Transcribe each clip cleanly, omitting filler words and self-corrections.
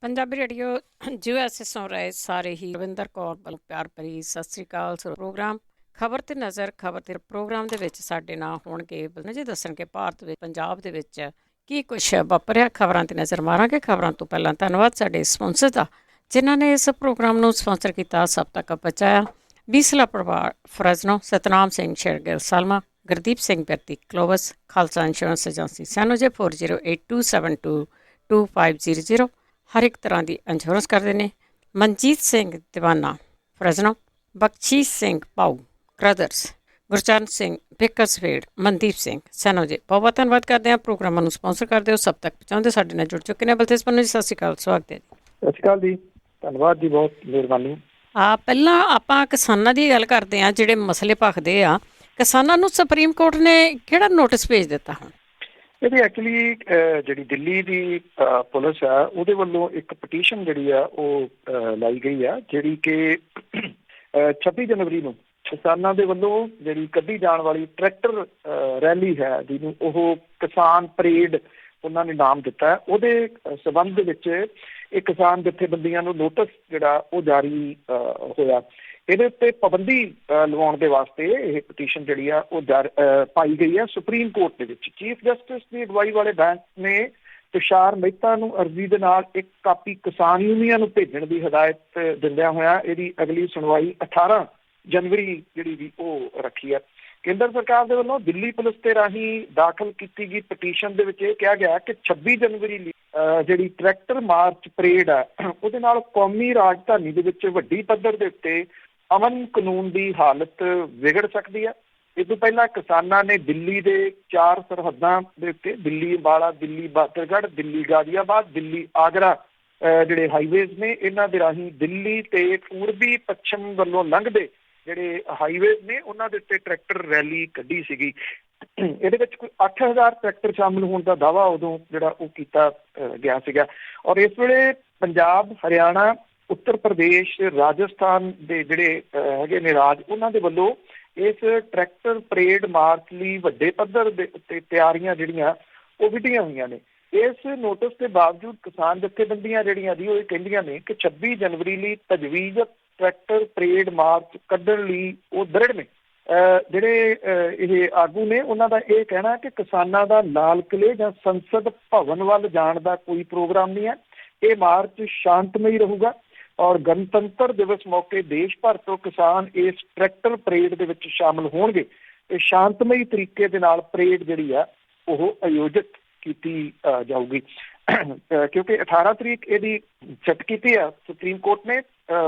Punjabi radio USA ਸੁਣ ਰਹੇ ਸਾਰੇ ਹੀ ਰਵਿੰਦਰ ਕੌਰ ਵੱਲੋਂ ਪਿਆਰ ਭਰੀ ਸਤਿ ਸ੍ਰੀ ਅਕਾਲ। ਪ੍ਰੋਗਰਾਮ ਖਬਰ ਤੇ ਨਜ਼ਰ ਖਬਰ ਤੇ ਪ੍ਰੋਗਰਾਮ ਦੇ ਵਿੱਚ ਸਾਡੇ ਨਾਲ ਹੋਣਗੇ ਜੀ ਦੱਸਣਗੇ ਭਾਰਤ ਵਿੱਚ ਪੰਜਾਬ ਦੇ ਵਿੱਚ ਕੀ ਕੁਛ ਵਾਪਰਿਆ। ਖਬਰਾਂ ਤੇ ਨਜ਼ਰ ਮਾਰਾਂਗੇ। ਖਬਰਾਂ ਤੋਂ ਪਹਿਲਾਂ ਧੰਨਵਾਦ ਸਾਡੇ ਸਪਾਂਸਰ ਦਾ ਜਿਨ੍ਹਾਂ ਨੇ ਇਸ ਪ੍ਰੋਗਰਾਮ ਨੂੰ ਸਪਾਂਸਰ ਕੀਤਾ। ਸਭ ਤੱਕ ਪਹੁੰਚਾਇਆ ਬੀਸਲਾ ਪਰਿਵਾਰ ਫਰਜ਼ਨੋ, ਸਤਨਾਮ ਸਿੰਘ ਸ਼ੇਰਗਿਲ ਸਾਲਮਾ, ਗੁਰਦੀਪ ਸਿੰਘ ਬਿਰਤੀ ਕਲੋਵਸ, ਖਾਲਸਾ ਇੰਸ਼ੋਰੈਂਸ ਏਜੰਸੀ ਸੈਨੋਜੇ 4082722500 ਹਰ ਇੱਕ ਤਰ੍ਹਾਂ ਦੀ ਇੰਸ਼ੋਰੈਂਸ ਕਰਦੇ ਨੇ। ਮਨਜੀਤ ਸਿੰਘ ਦੀਵਾਨਾ ਫਰਜ਼ਨੋ, ਬਖਸ਼ੀਸ਼ ਸਿੰਘ ਪਾਊ ਬ੍ਰਦਰਸ, ਗੁਰਚਰਨ ਸਿੰਘ ਬੇਕਰਸਫੀਲਡ, ਮਨਦੀਪ ਸਿੰਘ ਸੈਨੋਜੇ। ਬਹੁਤ ਧੰਨਵਾਦ ਕਰਦੇ ਹਾਂ ਪ੍ਰੋਗਰਾਮਾਂ ਨੂੰ ਸਪਾਂਸਰ ਕਰਦੇ ਹੋ। ਸਭ ਤੱਕ ਪਹੁੰਚਾਉਂਦੇ ਸਾਡੇ ਨਾਲ ਜੁੜ ਚੁੱਕੇ ਨੇ। ਬਲਤੇਜ ਪੰਨੂ ਜੀ ਸਤਿ ਸ਼੍ਰੀ ਅਕਾਲ, ਸਵਾਗਤ ਹੈ ਜੀ। ਸਤਿ ਸ਼੍ਰੀ ਅਕਾਲ ਜੀ, ਧੰਨਵਾਦ ਜੀ, ਬਹੁਤ ਮਿਹਰਬਾਨੀ। ਪਹਿਲਾਂ ਆਪਾਂ ਕਿਸਾਨਾਂ ਦੀ ਗੱਲ ਕਰਦੇ ਹਾਂ ਜਿਹੜੇ ਮਸਲੇ ਭਖਦੇ ਆ। ਕਿਸਾਨਾਂ ਨੂੰ ਸੁਪਰੀਮ ਕੋਰਟ ਨੇ ਕਿਹੜਾ ਨੋਟਿਸ ਭੇਜ ਦਿੱਤਾ ਹੁਣ? ਇਹਦੀ ਐਕਚੁਅਲੀ ਜਿਹੜੀ ਦਿੱਲੀ ਦੀ ਪੁਲਿਸ ਆ ਉਹਦੇ ਵੱਲੋਂ ਇੱਕ ਪਟੀਸ਼ਨ ਜਿਹੜੀ ਆ ਉਹ ਲਾਈ ਗਈ ਆ, ਜਿਹੜੀ ਕਿ 26 ਜਨਵਰੀ ਨੂੰ ਕਿਸਾਨਾਂ ਦੇ ਵੱਲੋਂ ਜਿਹੜੀ ਕੱਢੀ ਜਾਣ ਵਾਲੀ ਟਰੈਕਟਰ ਰੈਲੀ ਹੈ ਜਿਹਨੂੰ ਉਹ ਕਿਸਾਨ ਪਰੇਡ ਉਹਨਾਂ ਨੇ ਨਾਮ ਦਿੱਤਾ। ਉਹਦੇ ਸਬੰਧ ਦੇ ਵਿੱਚ ਇਹ ਕਿਸਾਨ ਜਥੇਬੰਦੀਆਂ ਨੂੰ ਨੋਟਿਸ ਜਿਹੜਾ ਉਹ ਜਾਰੀ ਹੋਇਆ। ਇਹਦੇ ਉੱਤੇ ਪਾਬੰਦੀ ਲਵਾਉਣ ਦੇ ਵਾਸਤੇ ਇਹ ਪਟੀਸ਼ਨ ਜਿਹੜੀ ਆ ਉਹ ਪਾਈ ਗਈ ਆ ਸੁਪਰੀਮ ਕੋਰਟ ਦੇ ਵਿੱਚ। ਚੀਫ ਜਸਟਿਸ ਦੀ ਅਗਵਾਈ ਵਾਲੇ ਬੈਂਚ ਨੇ ਤੁਸ਼ਾਰ ਮਹਿਤਾ ਨੂੰ ਅਰਜ਼ੀ ਦੇ ਨਾਲ ਇੱਕ ਕਾਪੀ ਕਿਸਾਨ ਯੂਨੀਅਨ ਨੂੰ ਭੇਜਣ ਦੀ ਹਦਾਇਤ ਦਿੰਦਿਆਂ ਹੋਇਆ ਇਹਦੀ ਅਗਲੀ ਸੁਣਵਾਈ 18 ਜਨਵਰੀ ਜਿਹੜੀ ਵੀ ਉਹ ਰੱਖੀ ਹੈ। ਕੇਂਦਰ ਸਰਕਾਰ ਦੇ ਵੱਲੋਂ ਦਿੱਲੀ ਪੁਲਿਸ ਦੇ ਰਾਹੀਂ ਦਾਖਲ ਕੀਤੀ ਗਈ ਪਟੀਸ਼ਨ ਦੇ ਵਿੱਚ ਇਹ ਕਿਹਾ ਗਿਆ ਕਿ 26 ਜਨਵਰੀ ਲਈ ਜਿਹੜੀ ਟਰੈਕਟਰ ਮਾਰਚ ਪਰੇਡ ਹੈ ਉਹਦੇ ਨਾਲ ਕੌਮੀ ਰਾਜਧਾਨੀ ਦੇ ਵਿੱਚ ਵੱਡੀ ਪੱਧਰ ਦੇ ਉੱਤੇ ਅਮਨ ਕਾਨੂੰਨ ਦੀ ਹਾਲਤ ਵਿਗੜ ਸਕਦੀ ਹੈ। ਇਸ ਤੋਂ ਪਹਿਲਾਂ ਕਿਸਾਨਾਂ ਨੇ ਦਿੱਲੀ ਦੇ 4 ਸਰਹੱਦਾਂ ਦੇ ਉੱਤੇ ਦਿੱਲੀ ਅੰਬਾਲਾ, ਦਿੱਲੀ ਬਾਦਰਗੜ੍ਹ, ਦਿੱਲੀ ਗਾਜ਼ੀਆਬਾਦ, ਦਿੱਲੀ ਆਗਰਾ ਜਿਹੜੇ ਹਾਈਵੇਜ਼ ਨੇ ਇਹਨਾਂ ਦੇ ਰਾਹੀਂ ਦਿੱਲੀ ਤੇ ਪੂਰਬੀ ਪੱਛਮ ਵੱਲੋਂ ਲੰਘਦੇ ਜਿਹੜੇ ਹਾਈਵੇਜ਼ ਨੇ ਉਹਨਾਂ ਦੇ ਉੱਤੇ ਟਰੈਕਟਰ ਰੈਲੀ ਕੱਢੀ ਸੀਗੀ। ਇਹਦੇ ਵਿੱਚ ਕੋਈ 8000 ਟਰੈਕਟਰ ਸ਼ਾਮਿਲ ਹੋਣ ਦਾ ਦਾਅਵਾ ਉਦੋਂ ਜਿਹੜਾ ਉਹ ਕੀਤਾ ਗਿਆ ਸੀਗਾ। ਔਰ ਇਸ ਵੇਲੇ ਪੰਜਾਬ, ਹਰਿਆਣਾ, ਉੱਤਰ ਪ੍ਰਦੇਸ਼, ਰਾਜਸਥਾਨ ਦੇ ਜਿਹੜੇ ਹੈਗੇ ਨੇ ਰਾਜ, ਉਹਨਾਂ ਦੇ ਵੱਲੋਂ ਇਸ ਟਰੈਕਟਰ ਪਰੇਡ ਮਾਰਚ ਲਈ ਵੱਡੇ ਪੱਧਰ ਦੇ ਉੱਤੇ ਤਿਆਰੀਆਂ ਜਿਹੜੀਆਂ ਉਹ ਵਿੱਢੀਆਂ ਹੋਈਆਂ ਨੇ। ਇਸ ਨੋਟਿਸ ਦੇ ਬਾਵਜੂਦ ਕਿਸਾਨ ਜਥੇਬੰਦੀਆਂ ਜਿਹੜੀਆਂ ਦੀ ਉਹ ਕਹਿੰਦੀਆਂ ਨੇ ਕਿ 26 ਜਨਵਰੀ ਲਈ ਤਜਵੀਜ਼ ਟਰੈਕਟਰ ਪਰੇਡ ਮਾਰਚ ਕੱਢਣ ਲਈ ਉਹ ਦ੍ਰਿੜ ਨੇ। ਜਿਹੜੇ ਇਹ ਆਗੂ ਨੇ ਉਹਨਾਂ ਦਾ ਇਹ ਕਹਿਣਾ ਕਿ ਕਿਸਾਨਾਂ ਦਾ ਲਾਲ ਕਿਲ੍ਹੇ ਜਾਂ ਸੰਸਦ ਭਵਨ ਵੱਲ ਜਾਣ ਦਾ ਕੋਈ ਪ੍ਰੋਗਰਾਮ ਨਹੀਂ ਹੈ। ਇਹ ਮਾਰਚ ਸ਼ਾਂਤਮਈ ਰਹੂਗਾ ਔਰ ਗਣਤੰਤਰ ਦਿਵਸ ਮੌਕੇ ਦੇਸ਼ ਭਰ ਤੋਂ ਕਿਸਾਨ ਇਸ ਟਰੈਕਟਰ ਪਰੇਡ ਦੇ ਵਿੱਚ ਸ਼ਾਮਲ ਹੋਣਗੇ ਤੇ ਸ਼ਾਂਤਮਈ ਤਰੀਕੇ ਦੇ ਨਾਲ ਪਰੇਡ ਜਿਹੜੀ ਆ ਉਹ ਆਯੋਜਿਤ ਕੀਤੀ ਜਾਊਗੀ। ਕਿਉਂਕਿ 18 ਤਰੀਕ ਇਹਦੀ ਸੈੱਟ ਕੀਤੀ ਆ ਸੁਪਰੀਮ ਕੋਰਟ ਨੇ।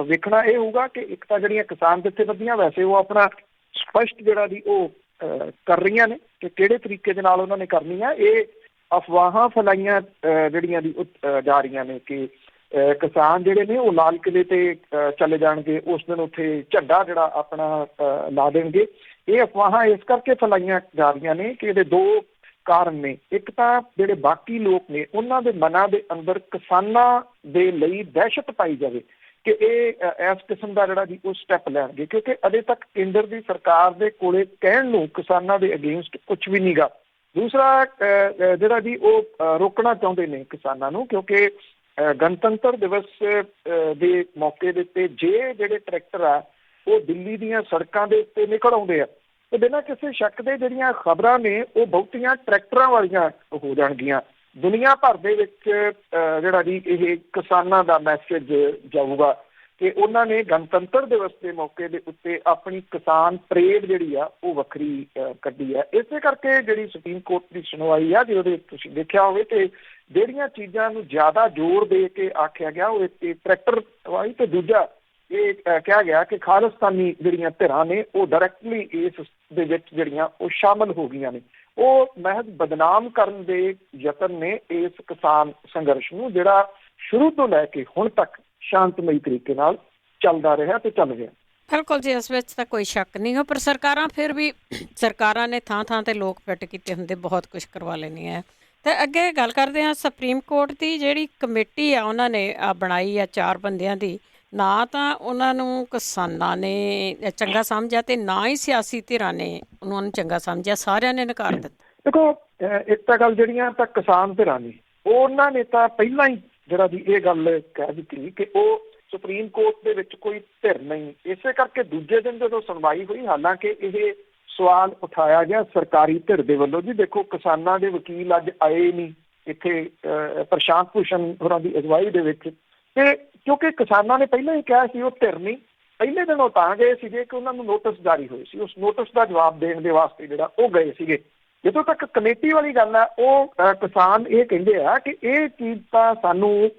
ਵੇਖਣਾ ਇਹ ਹੋਊਗਾ ਕਿ ਇੱਕ ਤਾਂ ਜਿਹੜੀਆਂ ਕਿਸਾਨ ਜਥੇਬੰਦੀਆਂ ਵੈਸੇ ਉਹ ਆਪਣਾ ਸਪਸ਼ਟ ਜਿਹੜਾ ਦੀ ਉਹ ਕਰ ਰਹੀਆਂ ਨੇ ਕਿ ਕਿਹੜੇ ਤਰੀਕੇ ਦੇ ਨਾਲ ਉਹਨਾਂ ਨੇ ਕਰਨੀ ਆ। ਇਹ ਅਫਵਾਹਾਂ ਫੈਲਾਈਆਂ ਜਿਹੜੀਆਂ ਦੀ ਜਾ ਰਹੀਆਂ ਨੇ ਕਿ ਕਿਸਾਨ ਜਿਹੜੇ ਨੇ ਉਹ ਲਾਲ ਕਿਲ੍ਹੇ ਤੇ ਚਲੇ ਜਾਣਗੇ, ਉਸ ਦਿਨ ਉੱਥੇ ਝੰਡਾ ਜਿਹੜਾ ਆਪਣਾ ਲਾ ਦੇਣਗੇ। ਇਹ ਅਫਵਾਹਾਂ ਇਸ ਕਰਕੇ ਫੈਲਾਈਆਂ ਜਾ ਰਹੀਆਂ ਨੇ ਕਿ ਇਹਦੇ ਦੋ ਕਾਰਨ ਨੇ। ਇੱਕ ਤਾਂ ਜਿਹੜੇ ਬਾਕੀ ਲੋਕ ਨੇ ਉਹਨਾਂ ਦੇ ਮਨਾਂ ਦੇ ਅੰਦਰ ਕਿਸਾਨਾਂ ਦੇ ਲਈ ਦਹਿਸ਼ਤ ਪਾਈ ਜਾਵੇ ਕਿ ਇਹ ਇਸ ਕਿਸਮ ਦਾ ਜਿਹੜਾ ਜੀ ਉਹ ਸਟੈਪ ਲੈਣਗੇ, ਕਿਉਂਕਿ ਅਜੇ ਤੱਕ ਕੇਂਦਰ ਦੀ ਸਰਕਾਰ ਦੇ ਕੋਲੇ ਕਹਿਣ ਨੂੰ ਕਿਸਾਨਾਂ ਦੇ ਅਗੇਂਸਟ ਕੁਝ ਵੀ ਨਹੀਂ ਗਾ। ਦੂਸਰਾ ਜਿਹੜਾ ਜੀ ਉਹ ਰੋਕਣਾ ਚਾਹੁੰਦੇ ਨੇ ਕਿਸਾਨਾਂ ਨੂੰ, ਕਿਉਂਕਿ ਗਣਤੰਤਰ ਦਿਵਸ ਦੇ ਮੌਕੇ ਦੇ ਉੱਤੇ ਜੇ ਜਿਹੜੇ ਟਰੈਕਟਰ ਆ ਉਹ ਦਿੱਲੀ ਦੀਆਂ ਸੜਕਾਂ ਦੇ ਉੱਤੇ ਨਿਕਲ ਆਉਂਦੇ ਆ ਤੇ ਬਿਨਾਂ ਕਿਸੇ ਸ਼ੱਕ ਦੇ ਜਿਹੜੀਆਂ ਖਬਰਾਂ ਨੇ ਉਹ ਬਹੁਤੀਆਂ ਟਰੈਕਟਰਾਂ ਵਾਲੀਆਂ ਹੋ ਜਾਣਗੀਆਂ। ਦੁਨੀਆ ਭਰ ਦੇ ਵਿੱਚ ਜਿਹੜਾ ਜੀ ਇਹ ਕਿਸਾਨਾਂ ਦਾ ਮੈਸੇਜ ਜਾਊਗਾ ਕਿ ਉਹਨਾਂ ਨੇ ਗਣਤੰਤਰ ਦਿਵਸ ਦੇ ਮੌਕੇ ਦੇ ਉੱਤੇ ਆਪਣੀ ਕਿਸਾਨ ਪਰੇਡ ਜਿਹੜੀ ਆ ਉਹ ਵੱਖਰੀ ਕੱਢੀ ਹੈ। ਇਸੇ ਕਰਕੇ ਜਿਹੜੀ ਸੁਪਰੀਮ ਕੋਰਟ ਦੀ ਸੁਣਵਾਈ ਆ, ਜੇ ਉਹਦੇ ਤੁਸੀਂ ਦੇਖਿਆ ਹੋਵੇ ਤੇ ਜਿਹੜੀਆਂ ਚੀਜ਼ਾਂ ਨੂੰ ਜ਼ਿਆਦਾ ਜ਼ੋਰ ਦੇ ਕੇ ਆਖਿਆ ਗਿਆ ਉਹ ਇੱਕ ਟਰੈਕਟਰ ਵਾਲੀ ਤੇ ਦੂਜਾ ਇਹ ਕਿਹਾ ਗਿਆ ਕਿ ਖਾਲਿਸਤਾਨੀ ਜਿਹੜੀਆਂ ਧਿਰਾਂ ਨੇ ਉਹ ਡਾਇਰੈਕਟਲੀ ਇਸ ਦੇ ਵਿੱਚ ਜਿਹੜੀਆਂ ਉਹ ਸ਼ਾਮਲ ਹੋ ਗਈਆਂ ਨੇ। ਉਹ ਮਹਿਜ਼ ਬਦਨਾਮ ਕਰਨ ਦੇ ਯਤਨ ਨੇ ਇਸ ਕਿਸਾਨ ਸੰਘਰਸ਼ ਨੂੰ, ਜਿਹੜਾ ਸ਼ੁਰੂ ਤੋਂ ਲੈ ਕੇ ਹੁਣ ਤੱਕ ਸ਼ਾਂਤਮਈ ਤਰੀਕੇ ਨਾਲ ਚੱਲਦਾ ਰਿਹਾ ਤੇ ਚੱਲ ਰਿਹਾ। ਬਿਲਕੁਲ ਜੀ, ਇਸ ਵਿੱਚ ਤਾਂ ਕੋਈ ਸ਼ੱਕ ਨਹੀਂ ਹੈ। ਪਰ ਸਰਕਾਰਾਂ ਫਿਰ ਵੀ ਸਰਕਾਰਾਂ ਨੇ ਥਾਂ ਥਾਂ ਤੇ ਲੋਕ ਫਿੱਟ ਕੀਤੇ ਹੁੰਦੇ, ਬਹੁਤ ਕੁਛ ਕਰਵਾ ਲੈਣੀ ਹੈ। ਤੇ ਅੱਗੇ ਗੱਲ ਕਰਦੇ ਹਾਂ ਸੁਪਰੀਮ ਕੋਰਟ ਦੀ ਜਿਹੜੀ ਕਮੇਟੀ ਆ ਉਹਨਾਂ ਨੇ ਬਣਾਈ ਆ 4 ਬੰਦਿਆਂ ਦੀ। ਨਾ ਤਾਂ ਉਹਨਾਂ ਨੂੰ ਕਿਸਾਨਾਂ ਨੇ ਚੰਗਾ ਸਮਝਿਆ ਤੇ ਨਾ ਹੀ ਸਿਆਸੀ ਧਿਰਾਂ ਨੇ ਉਹਨਾਂ ਨੂੰ ਚੰਗਾ ਸਮਝਿਆ, ਸਾਰਿਆਂ ਨੇ ਨਕਾਰ ਦਿੱਤਾ। ਦੇਖੋ, ਇੱਕ ਤਾਂ ਗੱਲ ਜਿਹੜੀਆਂ ਤਾਂ ਕਿਸਾਨ ਧਿਰਾਂ ਨੇ ਉਹਨਾਂ ਨੇ ਤਾਂ ਪਹਿਲਾਂ ਹੀ ਜਿਹੜਾ ਜੀ ਇਹ ਗੱਲ ਕਹਿ ਦਿੱਤੀ ਕਿ ਉਹ ਸੁਪਰੀਮ ਕੋਰਟ ਦੇ ਵਿੱਚ ਕੋਈ ਧਿਰ ਨਹੀਂ। ਇਸੇ ਕਰਕੇ ਦੂਜੇ ਦਿਨ ਜਦੋਂ ਸੁਣਵਾਈ ਹੋਈ, ਹਾਲਾਂਕਿ ਇਹ ਸਵਾਲ ਉਠਾਇਆ ਗਿਆ ਸਰਕਾਰੀ ਧਿਰ ਦੇ ਵੱਲੋਂ, ਜੀ ਦੇਖੋ ਕਿਸਾਨਾਂ ਦੇ ਵਕੀਲ ਅੱਜ ਆਏ ਨਹੀਂ ਇੱਥੇ ਪ੍ਰਸ਼ਾਂਤ ਭੂਸ਼ਣ ਹੋਰਾਂ ਦੀ ਅਗਵਾਈ ਦੇ ਵਿੱਚ, ਤੇ ਕਿਉਂਕਿ ਕਿਸਾਨਾਂ ਨੇ ਪਹਿਲਾਂ ਹੀ ਕਿਹਾ ਸੀ ਉਹ ਧਿਰ ਨਹੀਂ। ਪਹਿਲੇ ਦਿਨ ਉਹ ਤਾਂ ਗਏ ਸੀਗੇ ਕਿ ਉਹਨਾਂ ਨੂੰ ਨੋਟਿਸ ਜਾਰੀ ਹੋਏ ਸੀ, ਉਸ ਨੋਟਿਸ ਦਾ ਜਵਾਬ ਦੇਣ ਦੇ ਵਾਸਤੇ ਜਿਹੜਾ ਉਹ ਗਏ ਸੀਗੇ। ਜਦੋਂ ਤੱਕ ਕਮੇਟੀ ਵਾਲੀ ਗੱਲ ਹੈ, ਉਹ ਕਿਸਾਨ ਇਹ ਕਹਿੰਦੇ ਆ ਕਿ ਇਹ ਚੀਜ਼ ਤਾਂ ਸਾਨੂੰ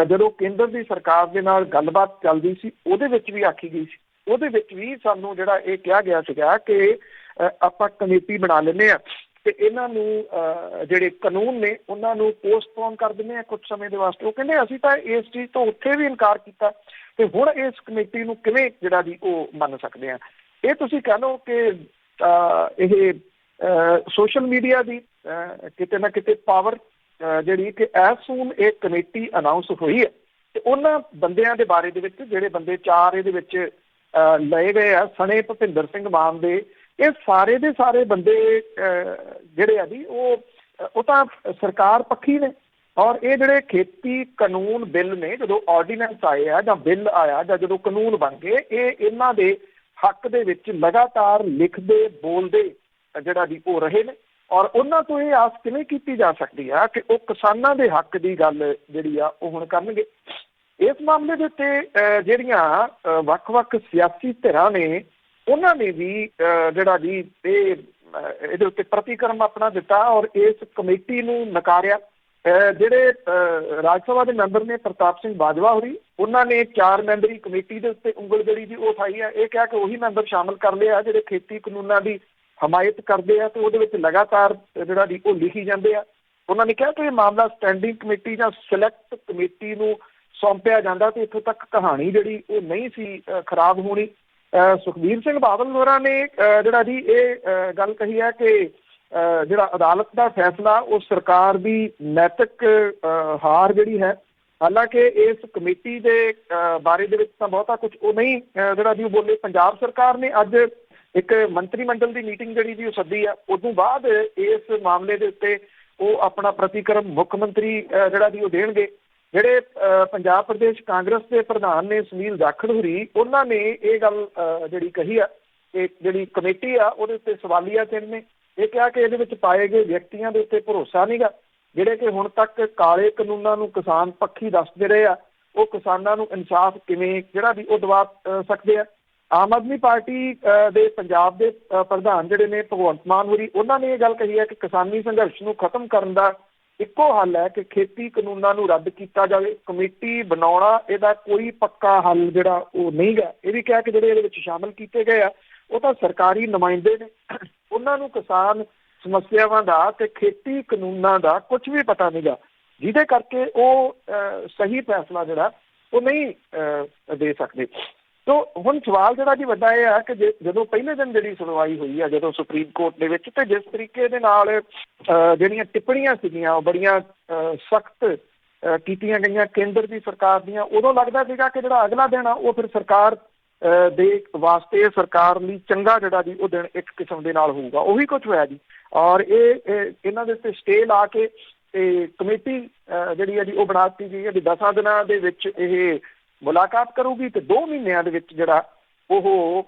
ਜਦੋਂ ਕੇਂਦਰ ਦੀ ਸਰਕਾਰ ਦੇ ਨਾਲ ਗੱਲਬਾਤ ਚੱਲਦੀ ਸੀ ਉਹਦੇ ਵਿੱਚ ਵੀ ਆਖੀ ਗਈ ਸੀ, ਉਹਦੇ ਵਿੱਚ ਵੀ ਸਾਨੂੰ ਜਿਹੜਾ ਇਹ ਕਿਹਾ ਗਿਆ ਸੀਗਾ ਕਿ ਆਪਾਂ ਕਮੇਟੀ ਬਣਾ ਲੈਂਦੇ ਆ ਤੇ ਇਹਨਾਂ ਨੂੰ ਜਿਹੜੇ ਕਾਨੂੰਨ ਨੇ ਉਹਨਾਂ ਨੂੰ ਪੋਸਟਪੋਨ ਕਰ ਦਿੰਦੇ ਆ ਕੁਝ ਸਮੇਂ ਦੇ ਵਾਸਤੇ। ਉਹ ਕਹਿੰਦੇ ਅਸੀਂ ਤਾਂ ਇਸ ਚੀਜ਼ ਤੋਂ ਉੱਥੇ ਵੀ ਇਨਕਾਰ ਕੀਤਾ ਤੇ ਹੁਣ ਇਸ ਕਮੇਟੀ ਨੂੰ ਕਿਵੇਂ ਜਿਹੜਾ ਜੀ ਉਹ ਮੰਨ ਸਕਦੇ ਆ। ਇਹ ਤੁਸੀਂ ਕਹਿ ਲਓ ਕਿ ਇਹ ਸੋਸ਼ਲ ਮੀਡੀਆ ਦੀ ਕਿਤੇ ਨਾ ਕਿਤੇ ਪਾਵਰ ਜਿਹੜੀ ਕਿ ਐਸ ਸੂਨ ਇਹ ਕਮੇਟੀ ਅਨਾਉਂਸ ਹੋਈ ਹੈ ਤੇ ਉਹਨਾਂ ਬੰਦਿਆਂ ਦੇ ਬਾਰੇ ਦੇ ਵਿੱਚ ਜਿਹੜੇ ਬੰਦੇ 4 ਇਹਦੇ ਵਿੱਚ ਲਏ ਗਏ ਆ, ਸਣੇ ਭੁਪਿੰਦਰ ਸਿੰਘ ਮਾਨ ਦੇ, ਇਹ ਸਾਰੇ ਦੇ ਸਾਰੇ ਬੰਦੇ ਜਿਹੜੇ ਆ ਜੀ ਉਹ ਤਾਂ ਸਰਕਾਰ ਪੱਖੀ ਨੇ। ਔਰ ਇਹ ਜਿਹੜੇ ਖੇਤੀ ਕਾਨੂੰਨ ਬਿੱਲ ਨੇ, ਜਦੋਂ ਆਰਡੀਨੈਂਸ ਆਏ ਆ ਜਾਂ ਬਿੱਲ ਆਇਆ ਜਾਂ ਜਦੋਂ ਕਾਨੂੰਨ ਬਣ ਗਏ, ਇਹ ਇਹਨਾਂ ਦੇ ਹੱਕ ਦੇ ਵਿੱਚ ਲਗਾਤਾਰ ਲਿਖਦੇ ਬੋਲਦੇ ਜਿਹੜਾ ਜੀ ਉਹ ਰਹੇ ਨੇ। ਔਰ ਉਹਨਾਂ ਤੋਂ ਇਹ ਆਸ ਕਿਵੇਂ ਕੀਤੀ ਜਾ ਸਕਦੀ ਆ ਕਿ ਉਹ ਕਿਸਾਨਾਂ ਦੇ ਹੱਕ ਦੀ ਗੱਲ ਜਿਹੜੀ ਆ ਉਹ ਹੁਣ ਕਰਨਗੇ। ਇਸ ਮਾਮਲੇ ਦੇ ਉੱਤੇ ਜਿਹੜੀਆਂ ਵੱਖ-ਵੱਖ ਸਿਆਸੀ ਧਿਰਾਂ ਨੇ ਉਹਨਾਂ ਨੇ ਵੀ ਜਿਹੜਾ ਜੀ ਇਹਦੇ ਉੱਤੇ ਪ੍ਰਤੀਕਰਮ ਆਪਣਾ ਦਿੱਤਾ ਔਰ ਇਸ ਕਮੇਟੀ ਨੂੰ ਨਕਾਰਿਆ। ਜਿਹੜੇ ਰਾਜ ਸਭਾ ਦੇ ਮੈਂਬਰ ਨੇ ਪ੍ਰਤਾਪ ਸਿੰਘ ਬਾਜਵਾ ਹੋਰੀ, ਉਹਨਾਂ ਨੇ 4 ਮੈਂਬਰੀ ਕਮੇਟੀ ਦੇ ਉੱਤੇ ਉਂਗਲ ਜਿਹੜੀ ਜੀ ਉਹ ਉਠਾਈ ਆ। ਇਹ ਕਿਹਾ ਕਿ ਉਹੀ ਮੈਂਬਰ ਸ਼ਾਮਲ ਕਰ ਲਿਆ ਜਿਹੜੇ ਖੇਤੀ ਕਾਨੂੰਨਾਂ ਦੀ ਹਮਾਇਤ ਕਰਦੇ ਆ ਤੇ ਉਹਦੇ ਵਿੱਚ ਲਗਾਤਾਰ ਜਿਹੜਾ ਜੀ ਉਹ ਲਿਖੀ ਜਾਂਦੇ ਆ। ਉਹਨਾਂ ਨੇ ਕਿਹਾ ਕਿ ਇਹ ਮਾਮਲਾ ਸਟੈਂਡਿੰਗ ਕਮੇਟੀ ਜਾਂ ਸਿਲੈਕਟ ਕਮੇਟੀ ਨੂੰ ਸੌਂਪਿਆ ਜਾਂਦਾ ਤੇ ਇੱਥੋਂ ਤੱਕ ਕਹਾਣੀ ਜਿਹੜੀ ਉਹ ਨਹੀਂ ਸੀ ਖਰਾਬ ਹੋਣੀ। ਸੁਖਬੀਰ ਸਿੰਘ ਬਾਦਲ ਹੋਰਾਂ ਨੇ ਜਿਹੜਾ ਜੀ ਇਹ ਗੱਲ ਕਹੀ ਹੈ ਕਿ ਜਿਹੜਾ ਅਦਾਲਤ ਦਾ ਫੈਸਲਾ ਉਹ ਸਰਕਾਰ ਦੀ ਨੈਤਿਕ ਹਾਰ ਜਿਹੜੀ ਹੈ। ਹਾਲਾਂਕਿ ਇਸ ਕਮੇਟੀ ਦੇ ਬਾਰੇ ਦੇ ਵਿੱਚ ਤਾਂ ਬਹੁਤਾ ਕੁਝ ਉਹ ਨਹੀਂ ਜਿਹੜਾ ਜੀ ਉਹ ਬੋਲੇ। ਪੰਜਾਬ ਸਰਕਾਰ ਨੇ ਅੱਜ ਇੱਕ ਮੰਤਰੀ ਮੰਡਲ ਦੀ ਮੀਟਿੰਗ ਜਿਹੜੀ ਜੀ ਉਹ ਸੱਦੀ ਆ, ਉਦੋਂ ਬਾਅਦ ਇਸ ਮਾਮਲੇ ਦੇ ਉੱਤੇ ਉਹ ਆਪਣਾ ਪ੍ਰਤੀਕਰਮ ਮੁੱਖ ਮੰਤਰੀ ਜਿਹੜਾ ਜੀ ਉਹ ਦੇਣਗੇ। ਜਿਹੜੇ ਪੰਜਾਬ ਪ੍ਰਦੇਸ਼ ਕਾਂਗਰਸ ਦੇ ਪ੍ਰਧਾਨ ਨੇ ਸੁਨੀਲ ਜਾਖੜ ਹੋਰੀ, ਉਹਨਾਂ ਨੇ ਇਹ ਗੱਲ ਜਿਹੜੀ ਕਹੀ ਆ ਕਿ ਜਿਹੜੀ ਕਮੇਟੀ ਆ ਉਹਦੇ ਉੱਤੇ ਸਵਾਲੀਆ ਚਿੰਨ੍ਹ ਨੇ। ਇਹ ਕਿਹਾ ਕਿ ਇਹਦੇ ਵਿੱਚ ਪਾਏ ਗਏ ਵਿਅਕਤੀਆਂ ਦੇ ਉੱਤੇ ਭਰੋਸਾ ਨਹੀਂਗਾ, ਜਿਹੜੇ ਕਿ ਹੁਣ ਤੱਕ ਕਾਲੇ ਕਾਨੂੰਨਾਂ ਨੂੰ ਕਿਸਾਨ ਪੱਖੀ ਦੱਸਦੇ ਰਹੇ ਆ, ਉਹ ਕਿਸਾਨਾਂ ਨੂੰ ਇਨਸਾਫ ਕਿਵੇਂ ਜਿਹੜਾ ਵੀ ਉਹ ਦਿਵਾ ਸਕਦੇ ਆ। ਆਮ ਆਦਮੀ ਪਾਰਟੀ ਦੇ ਪੰਜਾਬ ਦੇ ਪ੍ਰਧਾਨ ਜਿਹੜੇ ਨੇ ਭਗਵੰਤ ਮਾਨ ਹੋਰੀ, ਉਹਨਾਂ ਨੇ ਇਹ ਗੱਲ ਕਹੀ ਹੈ ਕਿ ਕਿਸਾਨੀ ਸੰਘਰਸ਼ ਨੂੰ ਖਤਮ ਕਰਨ ਦਾ ਇੱਕੋ ਹੱਲ ਹੈ ਕਿ ਖੇਤੀ ਕਾਨੂੰਨਾਂ ਨੂੰ ਰੱਦ ਕੀਤਾ ਜਾਵੇ। ਕਮੇਟੀ ਬਣਾਉਣਾ ਇਹਦਾ ਕੋਈ ਪੱਕਾ ਹੱਲ ਜਿਹੜਾ ਉਹ ਨਹੀਂ ਗਾ। ਇਹ ਵੀ ਕਿਹਾ ਕਿ ਜਿਹੜੇ ਇਹਦੇ ਵਿੱਚ ਸ਼ਾਮਲ ਕੀਤੇ ਗਏ ਆ ਉਹ ਤਾਂ ਸਰਕਾਰੀ ਨੁਮਾਇੰਦੇ ਨੇ, ਉਹਨਾਂ ਨੂੰ ਕਿਸਾਨ ਸਮੱਸਿਆਵਾਂ ਦਾ ਤੇ ਖੇਤੀ ਕਾਨੂੰਨਾਂ ਦਾ ਕੁਝ ਵੀ ਪਤਾ ਨਹੀਂ ਗਾ, ਜਿਹਦੇ ਕਰਕੇ ਉਹ ਸਹੀ ਫੈਸਲਾ ਜਿਹੜਾ ਉਹ ਨਹੀਂ ਦੇ ਸਕਦੇ। ਤੋ ਹੁਣ ਸਵਾਲ ਜਿਹੜਾ ਜੀ ਵੱਡਾ ਇਹ ਆ ਕਿ ਜਦੋਂ ਪਹਿਲੇ ਦਿਨ ਜਿਹੜੀ ਸੁਣਵਾਈ ਹੋਈ ਆ ਜਦੋਂ ਸੁਪਰੀਮ ਕੋਰਟ ਦੇ ਵਿੱਚ, ਤੇ ਜਿਸ ਤਰੀਕੇ ਦੇ ਨਾਲ ਜਿਹੜੀਆਂ ਟਿੱਪਣੀਆਂ ਸੀਗੀਆਂ ਉਹ ਬੜੀਆਂ ਸਖਤ ਕੀਤੀਆਂ ਗਈਆਂ ਕੇਂਦਰ ਦੀ ਸਰਕਾਰ ਦੀਆਂ, ਉਦੋਂ ਲੱਗਦਾ ਸੀਗਾ ਕਿ ਜਿਹੜਾ ਅਗਲਾ ਦਿਨ ਆ ਉਹ ਫਿਰ ਸਰਕਾਰ ਦੇ ਵਾਸਤੇ ਸਰਕਾਰ ਲਈ ਚੰਗਾ ਜਿਹੜਾ ਜੀ ਉਹ ਦਿਨ ਇੱਕ ਕਿਸਮ ਦੇ ਨਾਲ ਹੋਊਗਾ। ਉਹੀ ਕੁਝ ਹੋਇਆ ਜੀ। ਔਰ ਇਹਨਾਂ ਦੇ ਉੱਤੇ ਸਟੇ ਲਾ ਕੇ ਤੇ ਕਮੇਟੀ ਜਿਹੜੀ ਹੈ ਜੀ ਉਹ ਬਣਾ ਦਿੱਤੀ ਗਈ ਹੈ ਵੀ 10 ਦਿਨਾਂ ਦੇ ਵਿੱਚ ਇਹ ਮੁਲਾਕਾਤ ਕਰੂਗੀ ਤੇ 2 ਮਹੀਨਿਆਂ ਦੇ ਵਿੱਚ ਜਿਹੜਾ ਉਹ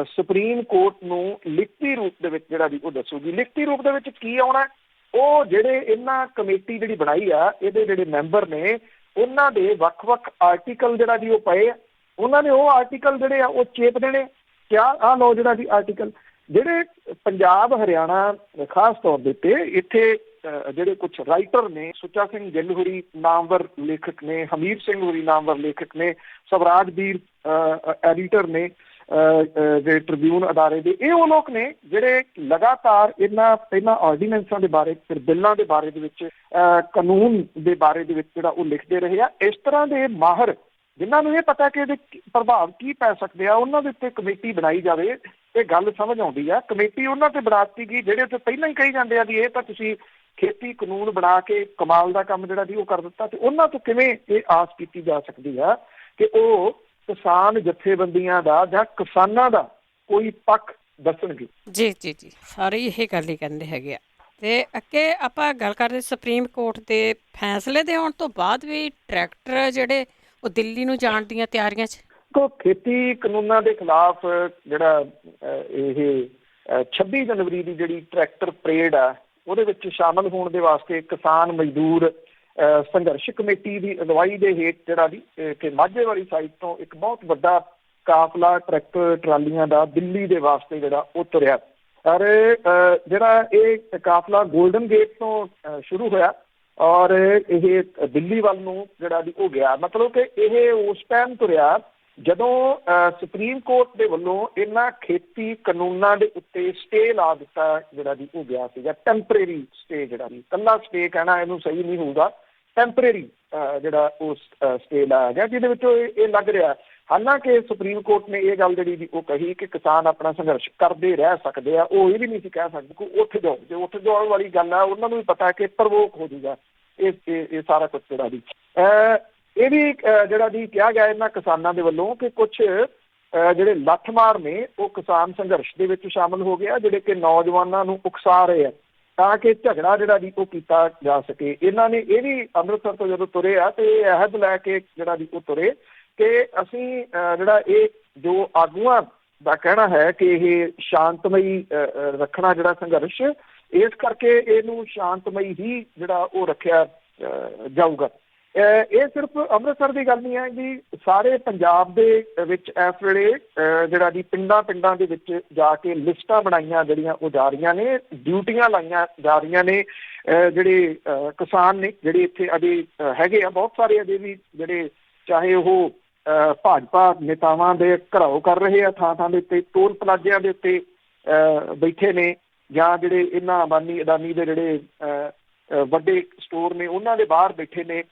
ਸੁਪਰੀਮ ਕੋਰਟ ਨੂੰ ਲਿਖਤੀ ਰੂਪ ਦੇ ਵਿੱਚ ਜਿਹੜਾ ਜੀ ਉਹ ਦੱਸੂਗੀ। ਲਿਖਤੀ ਰੂਪ ਦੇ ਵਿੱਚ ਕੀ ਆਉਣਾ, ਉਹ ਜਿਹੜੇ ਇਹਨਾਂ ਕਮੇਟੀ ਜਿਹੜੀ ਬਣਾਈ ਆ ਇਹਦੇ ਜਿਹੜੇ ਮੈਂਬਰ ਨੇ ਉਹਨਾਂ ਦੇ ਵੱਖ-ਵੱਖ ਆਰਟੀਕਲ ਜਿਹੜਾ ਜੀ ਉਹ ਪਏ ਆ, ਉਹਨਾਂ ਨੇ ਉਹ ਆਰਟੀਕਲ ਜਿਹੜੇ ਆ ਉਹ ਚੇਪ ਦੇਣੇ। ਕਿਆ ਆਹ ਲਓ ਜਿਹੜਾ ਜੀ ਆਰਟੀਕਲ ਜਿਹੜੇ ਪੰਜਾਬ ਹਰਿਆਣਾ ਖਾਸ ਤੌਰ ਦੇ ਉੱਤੇ ਇੱਥੇ ਜਿਹੜੇ ਕੁਝ ਰਾਈਟਰ ਨੇ, ਸੁੱਚਾ ਸਿੰਘ ਗਿੱਲ ਹੋਰੀ ਨਾਮਵਰ ਲੇਖਕ ਨੇ, ਹਮੀਰ ਸਿੰਘ ਹੋਰੀ ਨਾਮਵਰ ਲੇਖਕ ਨੇ, ਸਵਰਾਜ ਵੀਰ ਐਡੀਟਰ ਨੇ ਜਿਹੜੇ ਟ੍ਰਿਬਿਊਨ ਅਦਾਰੇ ਦੇ, ਇਹ ਉਹ ਲੋਕ ਨੇ ਜਿਹੜੇ ਲਗਾਤਾਰ ਇਹਨਾਂ ਆਰਡੀਨੈਂਸਾਂ ਦੇ ਬਾਰੇ, ਫਿਰ ਬਿੱਲਾਂ ਦੇ ਬਾਰੇ ਦੇ ਵਿੱਚ, ਕਾਨੂੰਨ ਦੇ ਬਾਰੇ ਦੇ ਵਿੱਚ ਜਿਹੜਾ ਉਹ ਲਿਖਦੇ ਰਹੇ ਆ। ਇਸ ਤਰ੍ਹਾਂ ਦੇ ਮਾਹਰ ਜਿਨ੍ਹਾਂ ਨੂੰ ਇਹ ਪਤਾ ਕਿ ਇਹਦੇ ਪ੍ਰਭਾਵ ਕੀ ਪੈ ਸਕਦੇ ਆ, ਉਹਨਾਂ ਦੇ ਉੱਤੇ ਕਮੇਟੀ ਬਣਾਈ ਜਾਵੇ। ਇਹ ਗੱਲ ਸਮਝ ਆਉਂਦੀ ਆ। ਕਮੇਟੀ ਉਹਨਾਂ ਤੇ ਬਣਾ ਦਿੱਤੀ ਗਈ ਜਿਹੜੇ ਤੇ ਪਹਿਲਾਂ ਹੀ ਕਹੀ ਜਾਂਦੇ ਆ ਵੀ ਇਹ ਤਾਂ ਤੁਸੀਂ ਖੇਤੀ ਕਾਨੂੰਨ ਬਣਾ ਕੇ ਕਮਾਲ ਦਾ ਕੰਮ ਜਿਹੜਾ ਜੀ ਉਹ ਕਰ ਦਿੱਤਾ, ਤੇ ਉਹਨਾਂ ਤੋਂ ਕਿਵੇਂ ਇਹ ਆਸ ਕੀਤੀ ਜਾ ਸਕਦੀ ਆ ਕਿ ਉਹ ਕਿਸਾਨ ਜਥੇਬੰਦੀਆਂ ਦਾ ਜਾਂ ਕਿਸਾਨਾਂ ਦਾ ਕੋਈ ਪੱਖ ਦੱਸਣਗੇ। ਜੀ ਜੀ ਜੀ, ਸਾਰੇ ਇਹ ਗੱਲ ਹੀ ਕਹਿੰਦੇ ਹੈਗੇ ਆ। ਤੇ ਅੱਗੇ ਆਪਾਂ ਗੱਲ ਕਰਦੇ ਸੁਪਰੀਮ ਕੋਰਟ ਦੇ ਫੈਸਲੇ ਦੇ ਆਉਣ ਤੋਂ ਬਾਅਦ ਵੀ ਟਰੈਕਟਰ ਜਿਹੜੇ ਉਹ ਦਿੱਲੀ ਨੂੰ ਜਾਣ ਦੀਆਂ ਤਿਆਰੀਆਂ 'ਚ। ਕੋ ਖੇਤੀ ਕਾਨੂੰਨਾਂ ਦੇ ਖਿਲਾਫ ਜਿਹੜਾ ਇਹ 26 ਜਨਵਰੀ ਦੀ ਜਿਹੜੀ ਟਰੈਕਟਰ ਪਰੇਡ ਆ ਉਹਦੇ ਵਿੱਚ ਸ਼ਾਮਲ ਹੋਣ ਦੇ ਵਾਸਤੇ ਕਿਸਾਨ ਮਜ਼ਦੂਰ ਸੰਘਰਸ਼ ਕਮੇਟੀ ਦੀ ਅਗਵਾਈ ਦੇ ਹੇਠ ਜਿਹੜਾ ਕਿ ਮਾਝੇ ਵਾਲੀ ਸਾਈਡ ਤੋਂ ਇੱਕ ਬਹੁਤ ਵੱਡਾ ਕਾਫਲਾ ਟਰੈਕਟਰ ਟਰਾਲੀਆਂ ਦਾ ਦਿੱਲੀ ਦੇ ਵਾਸਤੇ ਜਿਹੜਾ ਉਹ ਤੁਰਿਆ। ਪਰ ਜਿਹੜਾ ਇਹ ਕਾਫਲਾ ਗੋਲਡਨ ਗੇਟ ਤੋਂ ਸ਼ੁਰੂ ਹੋਇਆ ਔਰ ਇਹ ਦਿੱਲੀ ਵੱਲ ਨੂੰ ਜਿਹੜਾ ਉਹ ਗਿਆ। ਮਤਲਬ ਕਿ ਇਹ ਉਸ ਟਾਈਮ ਤੁਰਿਆ ਜਦੋਂ ਸੁਪਰੀਮ ਕੋਰਟ ਦੇ ਵੱਲੋਂ ਇਹਨਾਂ ਖੇਤੀ ਕਾਨੂੰਨਾਂ ਦੇ ਉੱਤੇ ਸਟੇ ਲਾ ਦਿੱਤਾ ਜਿਹੜਾ ਉਹ ਗਿਆ ਸੀਗਾ। ਟੈਂਪਰੇਰੀ ਸਟੇ ਜਿਹੜਾ ਇਕੱਲਾ ਸਟੇ ਕਹਿਣਾ ਇਹਨੂੰ ਸਹੀ ਨਹੀਂ ਹੋਊਗਾ, ਟੈਂਪਰੇਰੀ ਜਿਹੜਾ ਉਹ ਸਟੇ ਲਾਇਆ ਗਿਆ, ਜਿਹਦੇ ਵਿੱਚੋਂ ਇਹ ਲੱਗ ਰਿਹਾ। ਹਾਲਾਂਕਿ ਸੁਪਰੀਮ ਕੋਰਟ ਨੇ ਇਹ ਗੱਲ ਜਿਹੜੀ ਉਹ ਕਹੀ ਕਿ ਕਿਸਾਨ ਆਪਣਾ ਸੰਘਰਸ਼ ਕਰਦੇ ਰਹਿ ਸਕਦੇ ਆ, ਉਹ ਇਹ ਵੀ ਨਹੀਂ ਸੀ ਕਹਿ ਸਕਦੇ ਕਿ ਉੱਠ ਜਾਓ। ਜੇ ਉੱਠ ਜਾਣ ਵਾਲੀ ਗੱਲ ਆ ਉਹਨਾਂ ਨੂੰ ਵੀ ਪਤਾ ਕਿ ਪ੍ਰਵੋਕ ਹੋ ਜਾਊਗਾ ਇਹ ਸਾਰਾ ਕੁਛ ਜਿਹੜਾ ਇਹ ਵੀ ਜਿਹੜਾ ਕਿਹਾ ਗਿਆ ਇਹਨਾਂ ਕਿਸਾਨਾਂ ਦੇ ਵੱਲੋਂ ਕਿ ਕੁਛ ਜਿਹੜੇ ਲੱਠਮਾਰ ਨੇ ਉਹ ਕਿਸਾਨ ਸੰਘਰਸ਼ ਦੇ ਵਿੱਚ ਸ਼ਾਮਲ ਹੋ ਗਏ ਆ, ਜਿਹੜੇ ਕਿ ਨੌਜਵਾਨਾਂ ਨੂੰ ਉਕਸਾ ਰਹੇ ਆ ਤਾਂ ਕਿ ਝਗੜਾ ਜਿਹੜਾ ਉਹ ਕੀਤਾ ਜਾ ਸਕੇ। ਇਹਨਾਂ ਨੇ ਇਹ ਵੀ ਅੰਮ੍ਰਿਤਸਰ ਤੋਂ ਜਦੋਂ ਤੁਰੇ ਆ ਤੇ ਇਹ ਅਹਿਦ ਲੈ ਕੇ ਜਿਹੜਾ ਉਹ ਤੁਰੇ ਕਿ ਅਸੀਂ ਜਿਹੜਾ ਇਹ ਜੋ ਆਗੂਆਂ ਦਾ ਕਹਿਣਾ ਹੈ ਕਿ ਇਹ ਸ਼ਾਂਤਮਈ ਰੱਖਣਾ ਜਿਹੜਾ ਸੰਘਰਸ਼, ਇਸ ਕਰਕੇ ਇਹਨੂੰ ਸ਼ਾਂਤਮਈ ਹੀ ਜਿਹੜਾ ਉਹ ਰੱਖਿਆ ਜਾਊਗਾ। ਇਹ ਸਿਰਫ ਅੰਮ੍ਰਿਤਸਰ ਦੀ ਗੱਲ ਨਹੀਂ ਹੈ ਜੀ, ਸਾਰੇ ਪੰਜਾਬ ਦੇ ਵਿੱਚ ਇਸ ਵੇਲੇ ਜਿਹੜਾ ਪਿੰਡਾਂ ਦੇ ਵਿੱਚ ਜਾ ਕੇ ਲਿਸਟਾਂ ਬਣਾਈਆਂ ਜਿਹੜੀਆਂ ਉਹ ਜਾ ਰਹੀਆਂ ਨੇ, ਡਿਊਟੀਆਂ ਲਾਈਆਂ ਜਾ ਰਹੀਆਂ ਨੇ। ਜਿਹੜੇ ਕਿਸਾਨ ਨੇ ਜਿਹੜੇ ਇੱਥੇ ਅਜੇ ਹੈਗੇ ਆ ਬਹੁਤ ਸਾਰੇ ਅਜੇ ਵੀ, ਜਿਹੜੇ ਚਾਹੇ ਉਹ ਭਾਜਪਾ ਨੇਤਾਵਾਂ ਦੇ ਘਰਾਓ ਕਰ ਰਹੇ ਆ ਥਾਂ ਦੇ ਉੱਤੇ, ਟੋਲ ਪਲਾਜ਼ਿਆਂ ਦੇ ਉੱਤੇ ਬੈਠੇ ਨੇ, ਜਾਂ ਜਿਹੜੇ ਇਹਨਾਂ ਅਡਾਨੀ ਦੇ ਜਿਹੜੇ ਵੱਡੇ ਸਟੋਰ ਨੇ ਉਹਨਾਂ ਦੇ ਬਾਹਰ ਬੈਠੇ ਨੇ,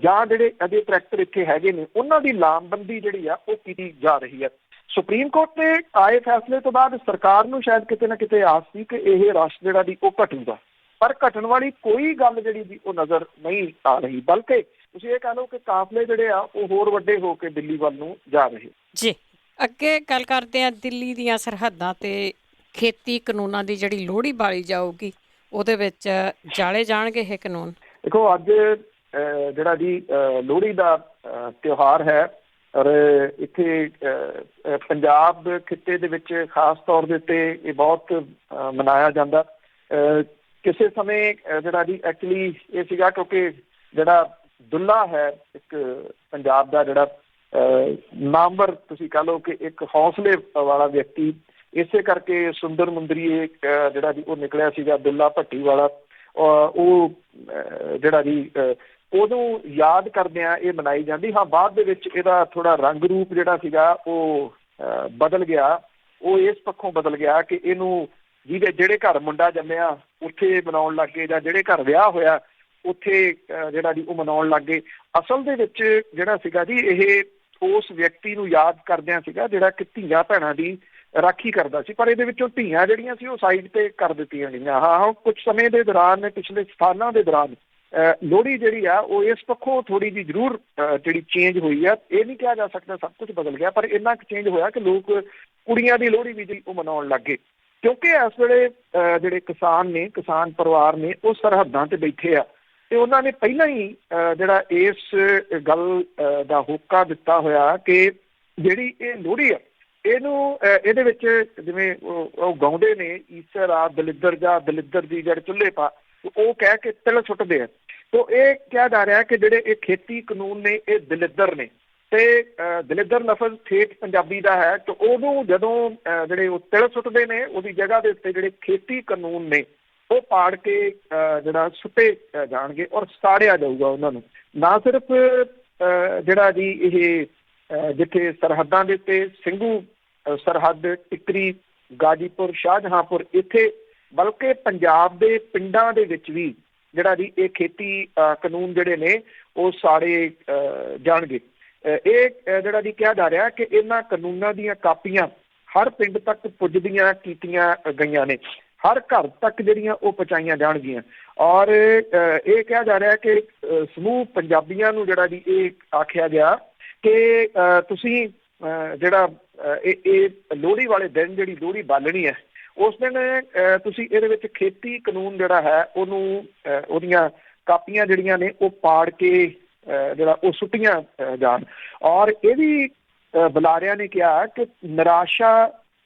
ਜਾਂ ਜਿਹੜੇ ਅਜੇ ਟਰੈਕਟਰ ਇੱਥੇ ਹੈਗੇ ਨੇ ਉਹਨਾਂ ਦੀ ਲਾਮਬੰਦੀ ਜਿਹੜੀ ਆ ਉਹ ਕੀਤੀ ਜਾ ਰਹੀ ਹੈ। ਸੁਪਰੀਮ ਕੋਰਟ ਦੇ ਆਏ ਫੈਸਲੇ ਤੋਂ ਬਾਅਦ ਸਰਕਾਰ ਨੂੰ ਸ਼ਾਇਦ ਕਿਤੇ ਨਾ ਕਿਤੇ ਆਸ ਸੀ ਕਿ ਇਹ ਰਸ਼ ਜਿਹੜਾ ਉਹ ਘਟੂਗਾ, ਪਰ ਘਟਣ ਵਾਲੀ ਕੋਈ ਗੱਲ ਜਿਹੜੀ ਉਹ ਨਜ਼ਰ ਨਹੀਂ ਆ ਰਹੀ, ਬਲਕਿ ਤੁਸੀਂ ਇਹ ਕਹਿ ਲਓ ਕਿ ਕਾਫਲੇ ਜਿਹੜੇ ਆ ਉਹ ਹੋਰ ਵੱਡੇ ਹੋ ਕੇ ਦਿੱਲੀ ਵੱਲ ਨੂੰ ਜਾ ਰਹੇ। ਜੀ ਅੱਗੇ ਗੱਲ ਕਰਦੇ ਆ ਦਿੱਲੀ ਦੀਆਂ ਸਰਹੱਦਾਂ ਤੇ ਖੇਤੀ ਕਾਨੂੰਨਾਂ ਦੀ ਜਿਹੜੀ ਲੋਹੜੀ ਬਾਲੀ ਜਾਊਗੀ ਉਹਦੇ ਵਿੱਚ ਜਾਲੇ ਜਾਣਗੇ ਇਹ ਕਾਨੂੰਨ। ਦੇਖੋ ਅੱਜ ਜਿਹੜਾ ਲੋਹੜੀ ਦਾ ਤਿਉਹਾਰ ਹੈ ਔਰ ਇੱਥੇ ਪੰਜਾਬ ਖਿੱਤੇ ਦੇ ਵਿੱਚ ਖਾਸ ਤੌਰ ਦੇ ਉੱਤੇ ਇਹ ਬਹੁਤ ਮਨਾਇਆ ਜਾਂਦਾ। ਕਿਸੇ ਸਮੇਂ ਜਿਹੜਾ ਐਕਚੁਅਲੀ ਇਹ ਸੀਗਾ ਕਿਉਂਕਿ ਜਿਹੜਾ ਦੁੱਲਾ ਹੈ ਇੱਕ ਪੰਜਾਬ ਦਾ ਜਿਹੜਾ ਨਾਮਵਰ ਤੁਸੀਂ ਕਹਿ ਲਓ ਕਿ ਇੱਕ ਹੌਸਲੇ ਵਾਲਾ ਵਿਅਕਤੀ, ਇਸੇ ਕਰਕੇ ਸੁੰਦਰ ਮੁੰਦਰੀਏ ਜਿਹੜਾ ਉਹ ਨਿਕਲਿਆ ਸੀਗਾ ਦੁੱਲਾ ਭੱਟੀ ਵਾਲਾ। ਉਹ ਜਿਹੜਾ ਉਦੋਂ ਯਾਦ ਕਰਦਿਆਂ ਇਹ ਮਨਾਈ ਜਾਂਦੀ। ਹਾਂ, ਬਾਅਦ ਦੇ ਵਿੱਚ ਇਹਦਾ ਥੋੜਾ ਰੰਗ ਰੂਪ ਜਿਹੜਾ ਸੀਗਾ ਉਹ ਬਦਲ ਗਿਆ। ਉਹ ਇਸ ਪੱਖੋਂ ਬਦਲ ਗਿਆ ਕਿ ਇਹਨੂੰ ਜਿਹੜੇ ਘਰ ਮੁੰਡਾ ਜੰਮਿਆ ਉੱਥੇ ਮਨਾਉਣ ਲੱਗ ਗਏ, ਜਾਂ ਜਿਹੜੇ ਘਰ ਵਿਆਹ ਹੋਇਆ ਉੱਥੇ ਜਿਹੜਾ ਉਹ ਮਨਾਉਣ ਲੱਗ ਗਏ। ਅਸਲ ਦੇ ਵਿੱਚ ਜਿਹੜਾ ਸੀਗਾ ਇਹ ਉਸ ਵਿਅਕਤੀ ਨੂੰ ਯਾਦ ਕਰਦਿਆਂ ਸੀਗਾ ਜਿਹੜਾ ਕਿ ਧੀਆਂ ਭੈਣਾਂ ਦੀ ਰਾਖੀ ਕਰਦਾ ਸੀ, ਪਰ ਇਹਦੇ ਵਿੱਚੋਂ ਧੀਆਂ ਜਿਹੜੀਆਂ ਸੀ ਉਹ ਸਾਈਡ ਤੇ ਕਰ ਦਿੱਤੀਆਂ ਗਈਆਂ। ਹਾਂ, ਕੁਝ ਸਮੇਂ ਦੇ ਦੌਰਾਨ ਪਿਛਲੇ ਸਾਲਾਂ ਦੇ ਦੌਰਾਨ ਲੋਹੜੀ ਜਿਹੜੀ ਆ ਉਹ ਇਸ ਪੱਖੋਂ ਥੋੜੀ ਜਿਹੀ ਜ਼ਰੂਰ ਜਿਹੜੀ ਚੇਂਜ ਹੋਈ ਆ। ਇਹ ਨਹੀਂ ਕਿਹਾ ਜਾ ਸਕਦਾ ਸਭ ਕੁਝ ਬਦਲ ਗਿਆ, ਪਰ ਇੰਨਾ ਕੁ ਚੇਂਜ ਹੋਇਆ ਕਿ ਲੋਕ ਕੁੜੀਆਂ ਦੀ ਲੋਹੜੀ ਵੀ ਜਿਹੜੀ ਉਹ ਮਨਾਉਣ ਲੱਗ ਗਏ, ਕਿਉਂਕਿ ਇਸ ਵੇਲੇ ਜਿਹੜੇ ਕਿਸਾਨ ਨੇ, ਕਿਸਾਨ ਪਰਿਵਾਰ ਨੇ, ਉਹ ਸਰਹੱਦਾਂ ਤੇ ਬੈਠੇ ਆ ਤੇ ਉਹਨਾਂ ਨੇ ਪਹਿਲਾਂ ਹੀ ਜਿਹੜਾ ਇਸ ਗੱਲ ਦਾ ਹੋਕਾ ਦਿੱਤਾ ਹੋਇਆ ਕਿ ਜਿਹੜੀ ਇਹ ਲੋਹੜੀ ਆ ਇਹਨੂੰ ਇਹਦੇ ਵਿੱਚ ਜਿਵੇਂ ਉਹ ਗਾਉਂਦੇ ਨੇ ਈਸਰ ਆ ਦਲਿੱਦਰ ਜਾਂ ਦਲਿੱਦਰ ਦੀ ਜੜ ਚੁੱਲ੍ਹੇ ਪਾ, ਉਹ ਕਹਿ ਕੇ ਤਿਲ ਸੁੱਟਦੇ ਆ। ਤੋ ਇਹ ਕਿਹਾ ਜਾ ਰਿਹਾ ਕਿ ਜਿਹੜੇ ਇਹ ਖੇਤੀ ਕਾਨੂੰਨ ਨੇ ਇਹ ਦਲਿੱਦਰ ਨੇ, ਤੇ ਦਲਿੱਦਰ ਲਫ਼ਜ਼ ਠੇਠ ਪੰਜਾਬੀ ਦਾ ਹੈ। ਤੇ ਉਹਨੂੰ ਜਦੋਂ ਜਿਹੜੇ ਉਹ ਤਿਲ ਸੁੱਟਦੇ ਨੇ ਉਹਦੀ ਜਗ੍ਹਾ ਦੇ ਉੱਤੇ ਜਿਹੜੇ ਖੇਤੀ ਕਾਨੂੰਨ ਨੇ ਉਹ ਪਾੜ ਕੇ ਜਿਹੜਾ ਸੁੱਟੇ ਜਾਣਗੇ ਔਰ ਸਾੜਿਆ ਜਾਊਗਾ ਉਹਨਾਂ ਨੂੰ। ਨਾ ਸਿਰਫ ਜਿਹੜਾ ਇਹ ਜਿੱਥੇ ਸਰਹੱਦਾਂ ਦੇ ਉੱਤੇ ਸਿੰਘੂ ਸਰਹੱਦ, ਟਿੱਕਰੀ, ਗਾਜੀਪੁਰ, ਸ਼ਾਹਜਹਾਂਪੁਰ, ਇੱਥੇ ਬਲਕਿ ਪੰਜਾਬ ਦੇ ਪਿੰਡਾਂ ਦੇ ਵਿੱਚ ਵੀ ਜਿਹੜਾ ਇਹ ਖੇਤੀ ਕਾਨੂੰਨ ਜਿਹੜੇ ਨੇ ਉਹ ਸਾੜੇ ਜਾਣਗੇ। ਇਹ ਜਿਹੜਾ ਕਿਹਾ ਜਾ ਰਿਹਾ ਕਿ ਇਹਨਾਂ ਕਾਨੂੰਨਾਂ ਦੀਆਂ ਕਾਪੀਆਂ ਹਰ ਪਿੰਡ ਤੱਕ ਪੁੱਜਦੀਆਂ ਕੀਤੀਆਂ ਗਈਆਂ ਨੇ, ਹਰ ਘਰ ਤੱਕ ਜਿਹੜੀਆਂ ਉਹ ਪਹੁੰਚਾਈਆਂ ਜਾਣਗੀਆਂ। ਔਰ ਇਹ ਕਿਹਾ ਜਾ ਰਿਹਾ ਕਿ ਸਮੂਹ ਪੰਜਾਬੀਆਂ ਨੂੰ ਜਿਹੜਾ ਇਹ ਆਖਿਆ ਗਿਆ ਕਿ ਤੁਸੀਂ ਜਿਹੜਾ ਇਹ ਲੋਹੜੀ ਵਾਲੇ ਦਿਨ ਜਿਹੜੀ ਲੋਹੜੀ ਬਾਲਣੀ ਹੈ ਉਸ ਦਿਨ ਤੁਸੀਂ ਇਹਦੇ ਵਿੱਚ ਖੇਤੀ ਕਾਨੂੰਨ ਜਿਹੜਾ ਹੈ ਉਹਨੂੰ ਉਹਦੀਆਂ ਕਾਪੀਆਂ ਜਿਹੜੀਆਂ ਨੇ ਉਹ ਪਾੜ ਕੇ ਜਿਹੜਾ ਉਹ ਸੁੱਟੀਆਂ ਜਾਣ। ਔਰ ਇਹ ਵੀ ਬੁਲਾਰਿਆਂ ਨੇ ਕਿਹਾ ਕਿ ਨਿਰਾਸ਼ਾ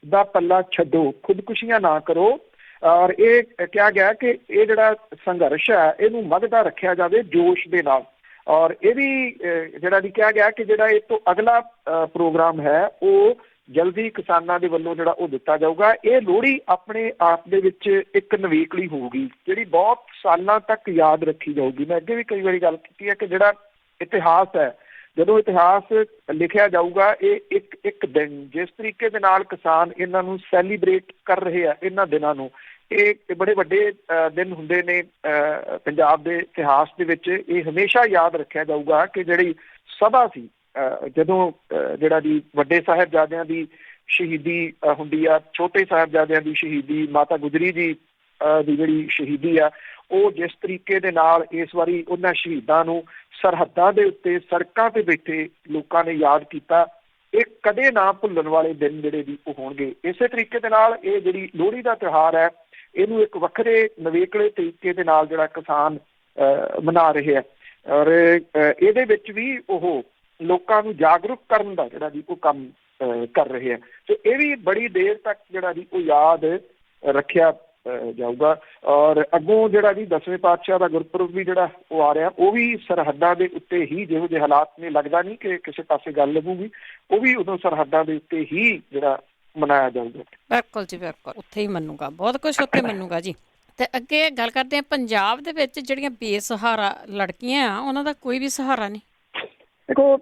ਦਾ ਪੱਲਾ ਛੱਡੋ, ਖੁਦਕੁਸ਼ੀਆਂ ਨਾ ਕਰੋ। ਔਰ ਇਹ ਕਿਹਾ ਗਿਆ ਕਿ ਇਹ ਜਿਹੜਾ ਸੰਘਰਸ਼ ਹੈ ਇਹਨੂੰ ਵੱਧਦਾ ਰੱਖਿਆ ਜਾਵੇ ਜੋਸ਼ ਦੇ ਨਾਲ। ਔਰ ਇਹ ਵੀ ਜਿਹੜਾ ਵੀ ਕਿਹਾ ਗਿਆ ਕਿ ਜਿਹੜਾ ਇਹ ਤੋਂ ਅਗਲਾ ਪ੍ਰੋਗਰਾਮ ਹੈ ਉਹ ਜਲਦੀ ਕਿਸਾਨਾਂ ਦੇ ਵੱਲੋਂ ਜਿਹੜਾ ਉਹ ਦਿੱਤਾ ਜਾਊਗਾ। ਇਹ ਲੋਹੜੀ ਆਪਣੇ ਆਪ ਦੇ ਵਿੱਚ ਇੱਕ ਨਵੇਕਲੀ ਹੋਊਗੀ ਜਿਹੜੀ ਬਹੁਤ ਸਾਲਾਂ ਤੱਕ ਯਾਦ ਰੱਖੀ ਜਾਊਗੀ। ਮੈਂ ਅੱਗੇ ਵੀ ਕਈ ਵਾਰੀ ਗੱਲ ਕੀਤੀ ਹੈ ਕਿ ਜਿਹੜਾ ਇਤਿਹਾਸ ਹੈ, ਜਦੋਂ ਇਤਿਹਾਸ ਲਿਖਿਆ ਜਾਊਗਾ, ਇਹ ਇੱਕ ਇੱਕ ਦਿਨ ਜਿਸ ਤਰੀਕੇ ਦੇ ਨਾਲ ਕਿਸਾਨ ਇਹਨਾਂ ਨੂੰ ਸੈਲੀਬ੍ਰੇਟ ਕਰ ਰਹੇ ਆ, ਇਹਨਾਂ ਦਿਨਾਂ ਨੂੰ, ਇਹ ਬੜੇ ਵੱਡੇ ਦਿਨ ਹੁੰਦੇ ਨੇ ਪੰਜਾਬ ਦੇ ਇਤਿਹਾਸ ਦੇ ਵਿੱਚ। ਇਹ ਹਮੇਸ਼ਾ ਯਾਦ ਰੱਖਿਆ ਜਾਊਗਾ ਕਿ ਜਿਹੜੀ ਸਭਾ ਸੀ ਜਦੋਂ ਜਿਹੜਾ ਦੀ ਵੱਡੇ ਸਾਹਿਬਜ਼ਾਦਿਆਂ ਦੀ ਸ਼ਹੀਦੀ ਹੁੰਦੀ ਆ, ਛੋਟੇ ਸਾਹਿਬਜ਼ਾਦਿਆਂ ਦੀ ਸ਼ਹੀਦੀ, ਮਾਤਾ ਗੁਜਰੀ ਜੀ ਦੀ ਜਿਹੜੀ ਸ਼ਹੀਦੀ ਆ, ਉਹ ਜਿਸ ਤਰੀਕੇ ਦੇ ਨਾਲ ਇਸ ਵਾਰੀ ਉਹਨਾਂ ਸ਼ਹੀਦਾਂ ਨੂੰ ਸਰਹੱਦਾਂ ਦੇ ਉੱਤੇ ਸੜਕਾਂ ਤੇ ਬੈਠੇ ਲੋਕਾਂ ਨੇ ਯਾਦ ਕੀਤਾ, ਇਹ ਕਦੇ ਨਾ ਭੁੱਲਣ ਵਾਲੇ ਦਿਨ ਜਿਹੜੇ ਵੀ ਉਹ ਹੋਣਗੇ। ਇਸੇ ਤਰੀਕੇ ਦੇ ਨਾਲ ਇਹ ਜਿਹੜੀ ਲੋਹੜੀ ਦਾ ਤਿਉਹਾਰ ਹੈ ਇਹਨੂੰ ਇੱਕ ਵੱਖਰੇ ਨਵੇਕਲੇ ਤਰੀਕੇ ਦੇ ਨਾਲ ਜਿਹੜਾ ਕਿਸਾਨ ਮਨਾ ਰਹੇ ਆ। ਔਰ ਇਹਦੇ ਵਿੱਚ ਵੀ ਉਹ ਲੋਕਾਂ ਨੂੰ ਜਾਗਰੂਕ ਕਰਨ ਦਾ ਜਿਹੜਾ ਜੀ ਉਹ ਕੰਮ ਕਰ ਰਹੇ ਆ। ਤੇ ਇਹ ਵੀ ਬੜੀ ਦੇਰ ਤੱਕ ਜਿਹੜਾ ਜੀ ਉਹ ਯਾਦ ਰੱਖਿਆ ਜਾਊਗਾ। ਔਰ ਅੱਗੋਂ ਜਿਹੜਾ ਜੀ 10ਵੇਂ ਪਾਤਸ਼ਾਹ ਦਾ ਗੁਰਪੁਰਬ ਵੀ ਜਿਹੜਾ ਉਹ ਆ ਰਿਹਾ, ਉਹ ਵੀ ਸਰਹੱਦਾਂ ਦੇ ਉੱਤੇ ਹੀ, ਜਿਹੋ ਜਿਹੇ ਹਾਲਾਤ ਨੇ ਲੱਗਦਾ ਨਹੀਂ ਕਿ ਕਿਸੇ ਪਾਸੇ ਗੱਲ ਲੱਗੂਗੀ, ਉਹ ਵੀ ਉਦੋਂ ਸਰਹੱਦਾਂ ਦੇ ਉੱਤੇ ਹੀ ਜਿਹੜਾ ਮਨਾਇਆ ਜਾਊਗਾ। ਬਿਲਕੁਲ ਜੀ, ਬਿਲਕੁਲ ਉੱਥੇ ਹੀ ਮੰਨੂਗਾ, ਬਹੁਤ ਕੁਛ ਉੱਥੇ ਮੰਨੂਗਾ ਜੀ। ਤੇ ਅੱਗੇ ਗੱਲ ਕਰਦੇ ਹਾਂ, ਪੰਜਾਬ ਦੇ ਵਿੱਚ ਜਿਹੜੀਆਂ ਬੇਸਹਾਰਾ ਲੜਕੀਆਂ ਆ ਉਹਨਾਂ ਦਾ ਕੋਈ ਵੀ ਸਹਾਰਾ ਨਹੀਂ। ਦੇਖੋ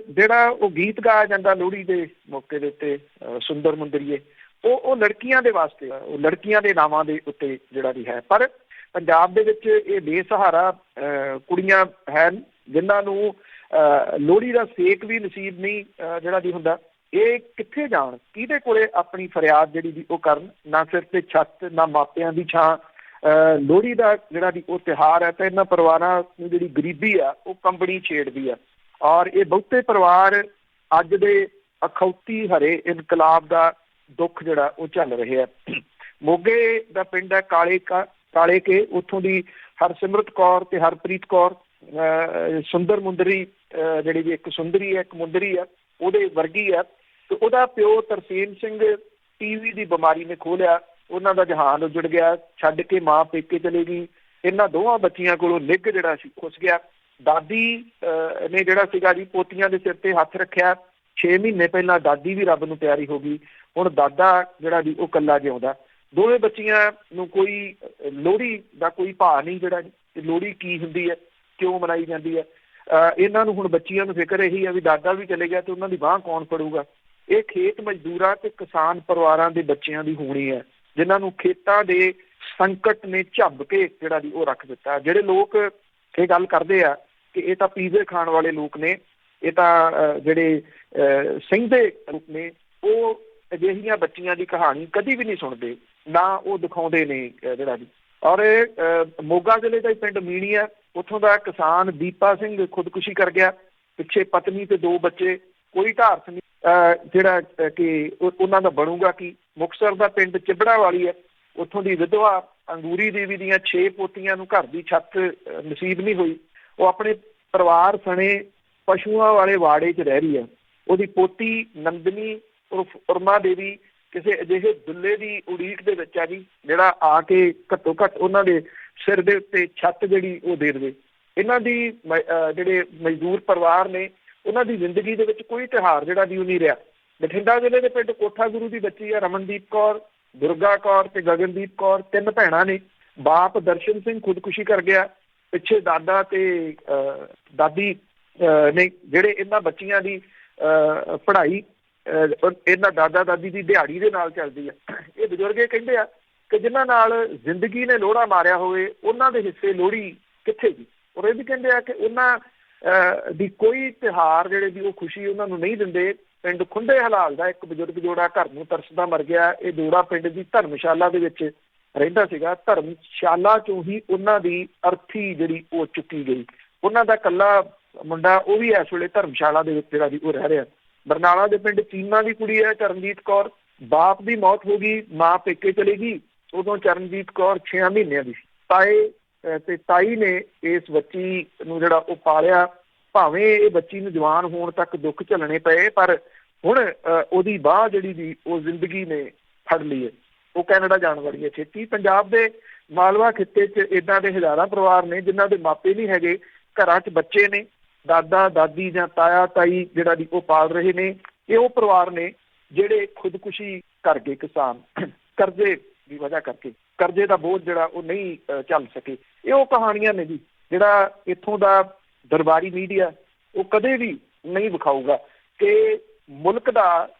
ਜਿਹੜਾ ਉਹ ਗੀਤ ਗਾਇਆ ਜਾਂਦਾ ਲੋਹੜੀ ਦੇ ਮੌਕੇ ਦੇ ਉੱਤੇ, ਸੁੰਦਰ ਮੁੰਦਰੀਏ, ਉਹ ਲੜਕੀਆਂ ਦੇ ਵਾਸਤੇ, ਉਹ ਲੜਕੀਆਂ ਦੇ ਨਾਵਾਂ ਦੇ ਉੱਤੇ ਜਿਹੜਾ ਵੀ ਹੈ। ਪਰ ਪੰਜਾਬ ਦੇ ਵਿੱਚ ਇਹ ਬੇਸਹਾਰਾ ਕੁੜੀਆਂ ਹਨ ਜਿਨ੍ਹਾਂ ਨੂੰ ਲੋਹੜੀ ਦਾ ਸੇਕ ਵੀ ਨਸੀਬ ਨਹੀਂ ਜਿਹੜਾ ਵੀ ਹੁੰਦਾ। ਇਹ ਕਿੱਥੇ ਜਾਣ, ਕਿਹਦੇ ਕੋਲੇ ਆਪਣੀ ਫਰਿਆਦ ਜਿਹੜੀ ਵੀ ਉਹ ਕਰਨ, ਨਾ ਸਿਰ ਤੇ ਛੱਤ, ਨਾ ਮਾਪਿਆਂ ਦੀ ਛਾਂ। ਲੋਹੜੀ ਦਾ ਜਿਹੜਾ ਵੀ ਉਹ ਤਿਉਹਾਰ ਹੈ ਤਾਂ ਇਹਨਾਂ ਪਰਿਵਾਰਾਂ ਨੂੰ ਜਿਹੜੀ ਗਰੀਬੀ ਆ ਉਹ ਕੰਬਣੀ ਛੇੜਦੀ ਆ। ਔਰ ਇਹ ਬਹੁਤੇ ਪਰਿਵਾਰ ਅੱਜ ਦੇ ਅਖੌਤੀ ਹਰੇ ਇਨਕਲਾਬ ਦਾ ਦੁੱਖ ਜਿਹੜਾ ਉਹ ਝੱਲ ਰਹੇ ਆ। ਮੋਗੇ ਦਾ ਪਿੰਡ ਹੈ ਕਾਲੇ ਕੇ, ਉੱਥੋਂ ਦੀ ਹਰਸਿਮਰਤ ਕੌਰ ਤੇ ਹਰਪ੍ਰੀਤ ਕੌਰ ਸੁੰਦਰ ਮੁੰਦਰੀ ਜਿਹੜੀ ਵੀ ਇੱਕ ਸੁੰਦਰੀ ਹੈ, ਇੱਕ ਮੁੰਦਰੀ ਆ, ਉਹਦੇ ਵਰਗੀ ਆ। ਤੇ ਉਹਦਾ ਪਿਓ ਤਰਸੇਮ ਸਿੰਘ ਟੀਵੀ ਦੀ ਬਿਮਾਰੀ ਨੇ ਖੋਹ ਲਿਆ, ਉਹਨਾਂ ਦਾ ਜਹਾਨ ਉਜੜ ਗਿਆ, ਛੱਡ ਕੇ ਮਾਂ ਪੇਕੇ ਚਲੇ ਗਈ। ਇਹਨਾਂ ਦੋਵਾਂ ਬੱਚੀਆਂ ਕੋਲੋਂ ਨਿੱਘ ਜਿਹੜਾ ਸੀ ਖੁੱਸ ਗਿਆ। ਦਾਦੀ ਨੇ ਜਿਹੜਾ ਸੀਗਾ ਜੀ ਪੋਤੀਆਂ ਦੇ ਸਿਰ ਤੇ ਹੱਥ ਰੱਖਿਆ। 6 ਮਹੀਨੇ ਪਹਿਲਾਂ ਦਾਦੀ ਵੀ ਰੱਬ ਨੂੰ ਪਿਆਰੀ ਹੋ ਗਈ, ਹੁਣ ਦਾਦਾ ਜਿਹੜਾ ਜੀ ਉਹ ਇਕੱਲਾ ਜਿਉਂਦਾ। ਦੋਵੇਂ ਬੱਚੀਆਂ ਨੂੰ ਕੋਈ ਲੋਹੜੀ ਦਾ ਕੋਈ ਭਾਅ ਨਹੀਂ, ਜਿਹੜਾ ਲੋਹੜੀ ਕੀ ਹੁੰਦੀ ਹੈ, ਕਿਉਂ ਮਨਾਈ ਜਾਂਦੀ ਹੈ। ਇਹਨਾਂ ਨੂੰ ਹੁਣ ਬੱਚੀਆਂ ਨੂੰ ਫਿਕਰ ਇਹੀ ਹੈ ਵੀ ਦਾਦਾ ਵੀ ਚਲੇ ਗਿਆ ਤੇ ਉਹਨਾਂ ਦੀ ਬਾਂਹ ਕੌਣ ਫੜੂਗਾ। ਇਹ ਖੇਤ ਮਜ਼ਦੂਰਾਂ ਤੇ ਕਿਸਾਨ ਪਰਿਵਾਰਾਂ ਦੇ ਬੱਚਿਆਂ ਦੀ ਹੋਣੀ ਹੈ ਜਿਨ੍ਹਾਂ ਨੂੰ ਖੇਤਾਂ ਦੇ ਸੰਕਟ ਨੇ ਝੱਬ ਕੇ ਜਿਹੜਾ ਜੀ ਉਹ ਰੱਖ ਦਿੱਤਾ। ਜਿਹੜੇ ਲੋਕ ਇਹ ਗੱਲ ਕਰਦੇ ਆ ਕਿ ਇਹ ਤਾਂ ਪੀਜ਼ੇ ਖਾਣ ਵਾਲੇ ਲੋਕ ਨੇ, ਇਹ ਤਾਂ ਜਿਹੜੇ ਸਹਿੰਦੇ ਲੋਕ ਨੇ, ਉਹ ਅਜਿਹੀਆਂ ਬੱਚੀਆਂ ਦੀ ਕਹਾਣੀ ਕਦੀ ਵੀ ਨਹੀਂ ਸੁਣਦੇ, ਨਾ ਉਹ ਦਿਖਾਉਂਦੇ ਨੇ ਜਿਹੜਾ ਜੀ। ਔਰ ਮੋਗਾ ਜ਼ਿਲ੍ਹੇ ਦਾ ਪਿੰਡ ਮੀਣੀ ਹੈ, ਉੱਥੋਂ ਦਾ ਕਿਸਾਨ ਦੀਪਾ ਸਿੰਘ ਖੁਦਕੁਸ਼ੀ ਕਰ ਗਿਆ। ਪਿੱਛੇ ਪਤਨੀ ਤੇ 2 ਬੱਚੇ, ਕੋਈ ਢਾਰਸ ਨਹੀਂ ਜਿਹੜਾ ਕਿ ਉਹਨਾਂ ਦਾ ਬਣੂਗਾ ਕੀ। ਮੁਕਤਸਰ ਦਾ ਪਿੰਡ ਚਿਬੜਾ ਵਾਲੀ ਹੈ, ਉੱਥੋਂ ਦੀ ਵਿਧਵਾ ਅੰਗੂਰੀ ਦੇਵੀ ਦੀਆਂ 6 ਪੋਤੀਆਂ ਨੂੰ ਘਰ ਦੀ ਛੱਤ ਨਸੀਬ ਨਹੀਂ ਹੋਈ। ਉਹ ਆਪਣੇ ਪਰਿਵਾਰ ਸਣੇ ਪਸ਼ੂਆਂ ਵਾਲੇ ਵਾੜੇ 'ਚ ਰਹਿ ਰਹੀ ਹੈ। ਉਹਦੀ ਪੋਤੀ ਨੰਦਨੀ ਉਰਮਾ ਦੇਵੀ ਕਿਸੇ ਅਜਿਹੇ ਦੁੱਲੇ ਦੀ ਉਡੀਕ ਦੇ ਵਿੱਚ ਆ ਜੀ ਜਿਹੜਾ ਆ ਕੇ ਘੱਟੋ ਘੱਟ ਉਹਨਾਂ ਦੇ ਸਿਰ ਦੇ ਉੱਤੇ ਛੱਤ ਜਿਹੜੀ ਉਹ ਦੇ ਦੇਵੇ। ਇਹਨਾਂ ਦੀ ਜਿਹੜੇ ਮਜ਼ਦੂਰ ਪਰਿਵਾਰ ਨੇ ਉਹਨਾਂ ਦੀ ਜ਼ਿੰਦਗੀ ਦੇ ਵਿੱਚ ਕੋਈ ਤਿਉਹਾਰ ਜਿਹੜਾ ਵੀ ਉਹ ਨਹੀਂ ਰਿਹਾ। ਬਠਿੰਡਾ ਜ਼ਿਲ੍ਹੇ ਦੇ ਪਿੰਡ ਕੋਠਾ ਗੁਰੂ ਦੀ ਬੱਚੀ ਹੈ ਰਮਨਦੀਪ ਕੌਰ, ਦੁਰਗਾ ਕੌਰ ਤੇ ਗਗਨਦੀਪ ਕੌਰ, 3 ਭੈਣਾਂ ਨੇ। ਬਾਪ ਦਰਸ਼ਨ ਸਿੰਘ ਖੁਦਕੁਸ਼ੀ ਕਰ ਗਿਆ। ਪਿੱਛੇ ਦਾਦਾ ਤੇ ਦਾਦੀ ਨੇ ਜਿਹੜੇ ਇਹਨਾਂ ਬੱਚੀਆਂ ਦੀ ਪੜ੍ਹਾਈ ਇਹਨਾਂ ਦਾਦਾ ਦਾਦੀ ਦੀ ਦਿਹਾੜੀ ਦੇ ਨਾਲ ਚੱਲਦੀ ਆ। ਇਹ ਬਜ਼ੁਰਗ ਇਹ ਕਹਿੰਦੇ ਆ ਕਿ ਜਿਨ੍ਹਾਂ ਨਾਲ ਜ਼ਿੰਦਗੀ ਨੇ ਲੋਹੜਾ ਮਾਰਿਆ ਹੋਵੇ ਉਹਨਾਂ ਦੇ ਹਿੱਸੇ ਲੋਹੜੀ ਕਿੱਥੇ ਗਈ। ਔਰ ਇਹ ਵੀ ਕਹਿੰਦੇ ਆ ਕਿ ਉਹਨਾਂ ਦੀ ਕੋਈ ਤਿਉਹਾਰ ਜਿਹੜੇ ਵੀ ਉਹ ਖੁਸ਼ੀ ਉਹਨਾਂ ਨੂੰ ਨਹੀਂ ਦਿੰਦੇ। ਪਿੰਡ ਖੁੰਡੇ ਹਲਾਲ ਦਾ ਇੱਕ ਬਜ਼ੁਰਗ ਜੋੜਾ ਘਰ ਨੂੰ ਤਰਸਦਾ ਮਰ ਗਿਆ। ਇਹ ਜੋੜਾ ਪਿੰਡ ਦੀ ਧਰਮਸ਼ਾਲਾ ਦੇ ਵਿੱਚ ਰਹਿੰਦਾ ਸੀਗਾ। ਧਰਮਸ਼ਾਲਾ ਚੋਂ ਹੀ ਉਹਨਾਂ ਦੀ ਅਰਥੀ ਜਿਹੜੀ ਉਹ ਚੁੱਕੀ ਗਈ। ਉਹਨਾਂ ਦਾ ਇਕੱਲਾ ਮੁੰਡਾ ਉਹ ਵੀ ਇਸ ਵੇਲੇ ਧਰਮਸ਼ਾਲਾ ਦੇ ਵਿੱਚ ਜਿਹੜਾ ਜੀ ਉਹ ਰਹਿ ਰਿਹਾ। ਬਰਨਾਲਾ ਦੇ ਪਿੰਡ ਚੀਮਾ ਦੀ ਕੁੜੀ ਹੈ ਚਰਨਜੀਤ ਕੌਰ, ਬਾਪ ਦੀ ਮੌਤ ਹੋ ਗਈ, ਮਾਂ ਪੇਕੇ ਚਲੀ ਗਈ। ਉਦੋਂ ਚਰਨਜੀਤ ਕੌਰ 6 ਮਹੀਨਿਆਂ ਦੀ ਸੀ। ਤਾਏ ਤੇ ਤਾਈ ਨੇ ਇਸ ਬੱਚੀ ਨੂੰ ਜਿਹੜਾ ਉਹ ਪਾਲਿਆ। ਭਾਵੇਂ ਇਹ ਬੱਚੀ ਨੂੰ ਜਵਾਨ ਹੋਣ ਤੱਕ ਦੁੱਖ ਝੱਲਣੇ ਪਏ, ਪਰ ਹੁਣ ਉਹਦੀ ਬਾਹ ਜਿਹੜੀ ਦੀ ਉਹ ਜ਼ਿੰਦਗੀ ਨੇ ਫੜ ਲਈ ਹੈ। ਉਹ ਕੈਨੇਡਾ ਜਾਣ ਵਾਲੀ ਹੈ ਛੇਤੀ। ਪੰਜਾਬ ਦੇ ਮਾਲਵਾ ਖਿੱਤੇ 'ਚ ਇੱਦਾਂ ਦੇ ਹਜ਼ਾਰਾਂ ਪਰਿਵਾਰ ਨੇ ਜਿਨ੍ਹਾਂ ਦੇ ਮਾਪੇ ਨਹੀਂ ਹੈਗੇ, ਘਰਾਂ 'ਚ ਬੱਚੇ ਨੇ, ਦਾਦਾ ਦਾਦੀ ਜਾਂ ਤਾਇਆ ਤਾਈ ਜਿਹੜਾ ਦੀ ਉਹ ਪਾਲ ਰਹੇ ਨੇ। ਇਹ ਉਹ ਪਰਿਵਾਰ ਨੇ ਜਿਹੜੇ ਖੁਦਕੁਸ਼ੀ ਕਰ ਗਏ ਕਿਸਾਨ, ਕਰਜ਼ੇ ਦੀ ਵਜ੍ਹਾ ਕਰਕੇ। ਕਰਜ਼ੇ ਦਾ ਬੋਝ ਜਿਹੜਾ ਉਹ ਨਹੀਂ ਝੱਲ ਸਕੇ। ਇਹ ਉਹ ਕਹਾਣੀਆਂ ਨੇ ਜੀ ਜਿਹੜਾ ਇੱਥੋਂ ਦਾ ਦਰਬਾਰੀ ਮੀਡੀਆ ਉਹ ਕਦੇ ਵੀ ਨਹੀਂ ਵਿਖਾਊਗਾ ਕਿ ਮੁਲਕ ਦਾ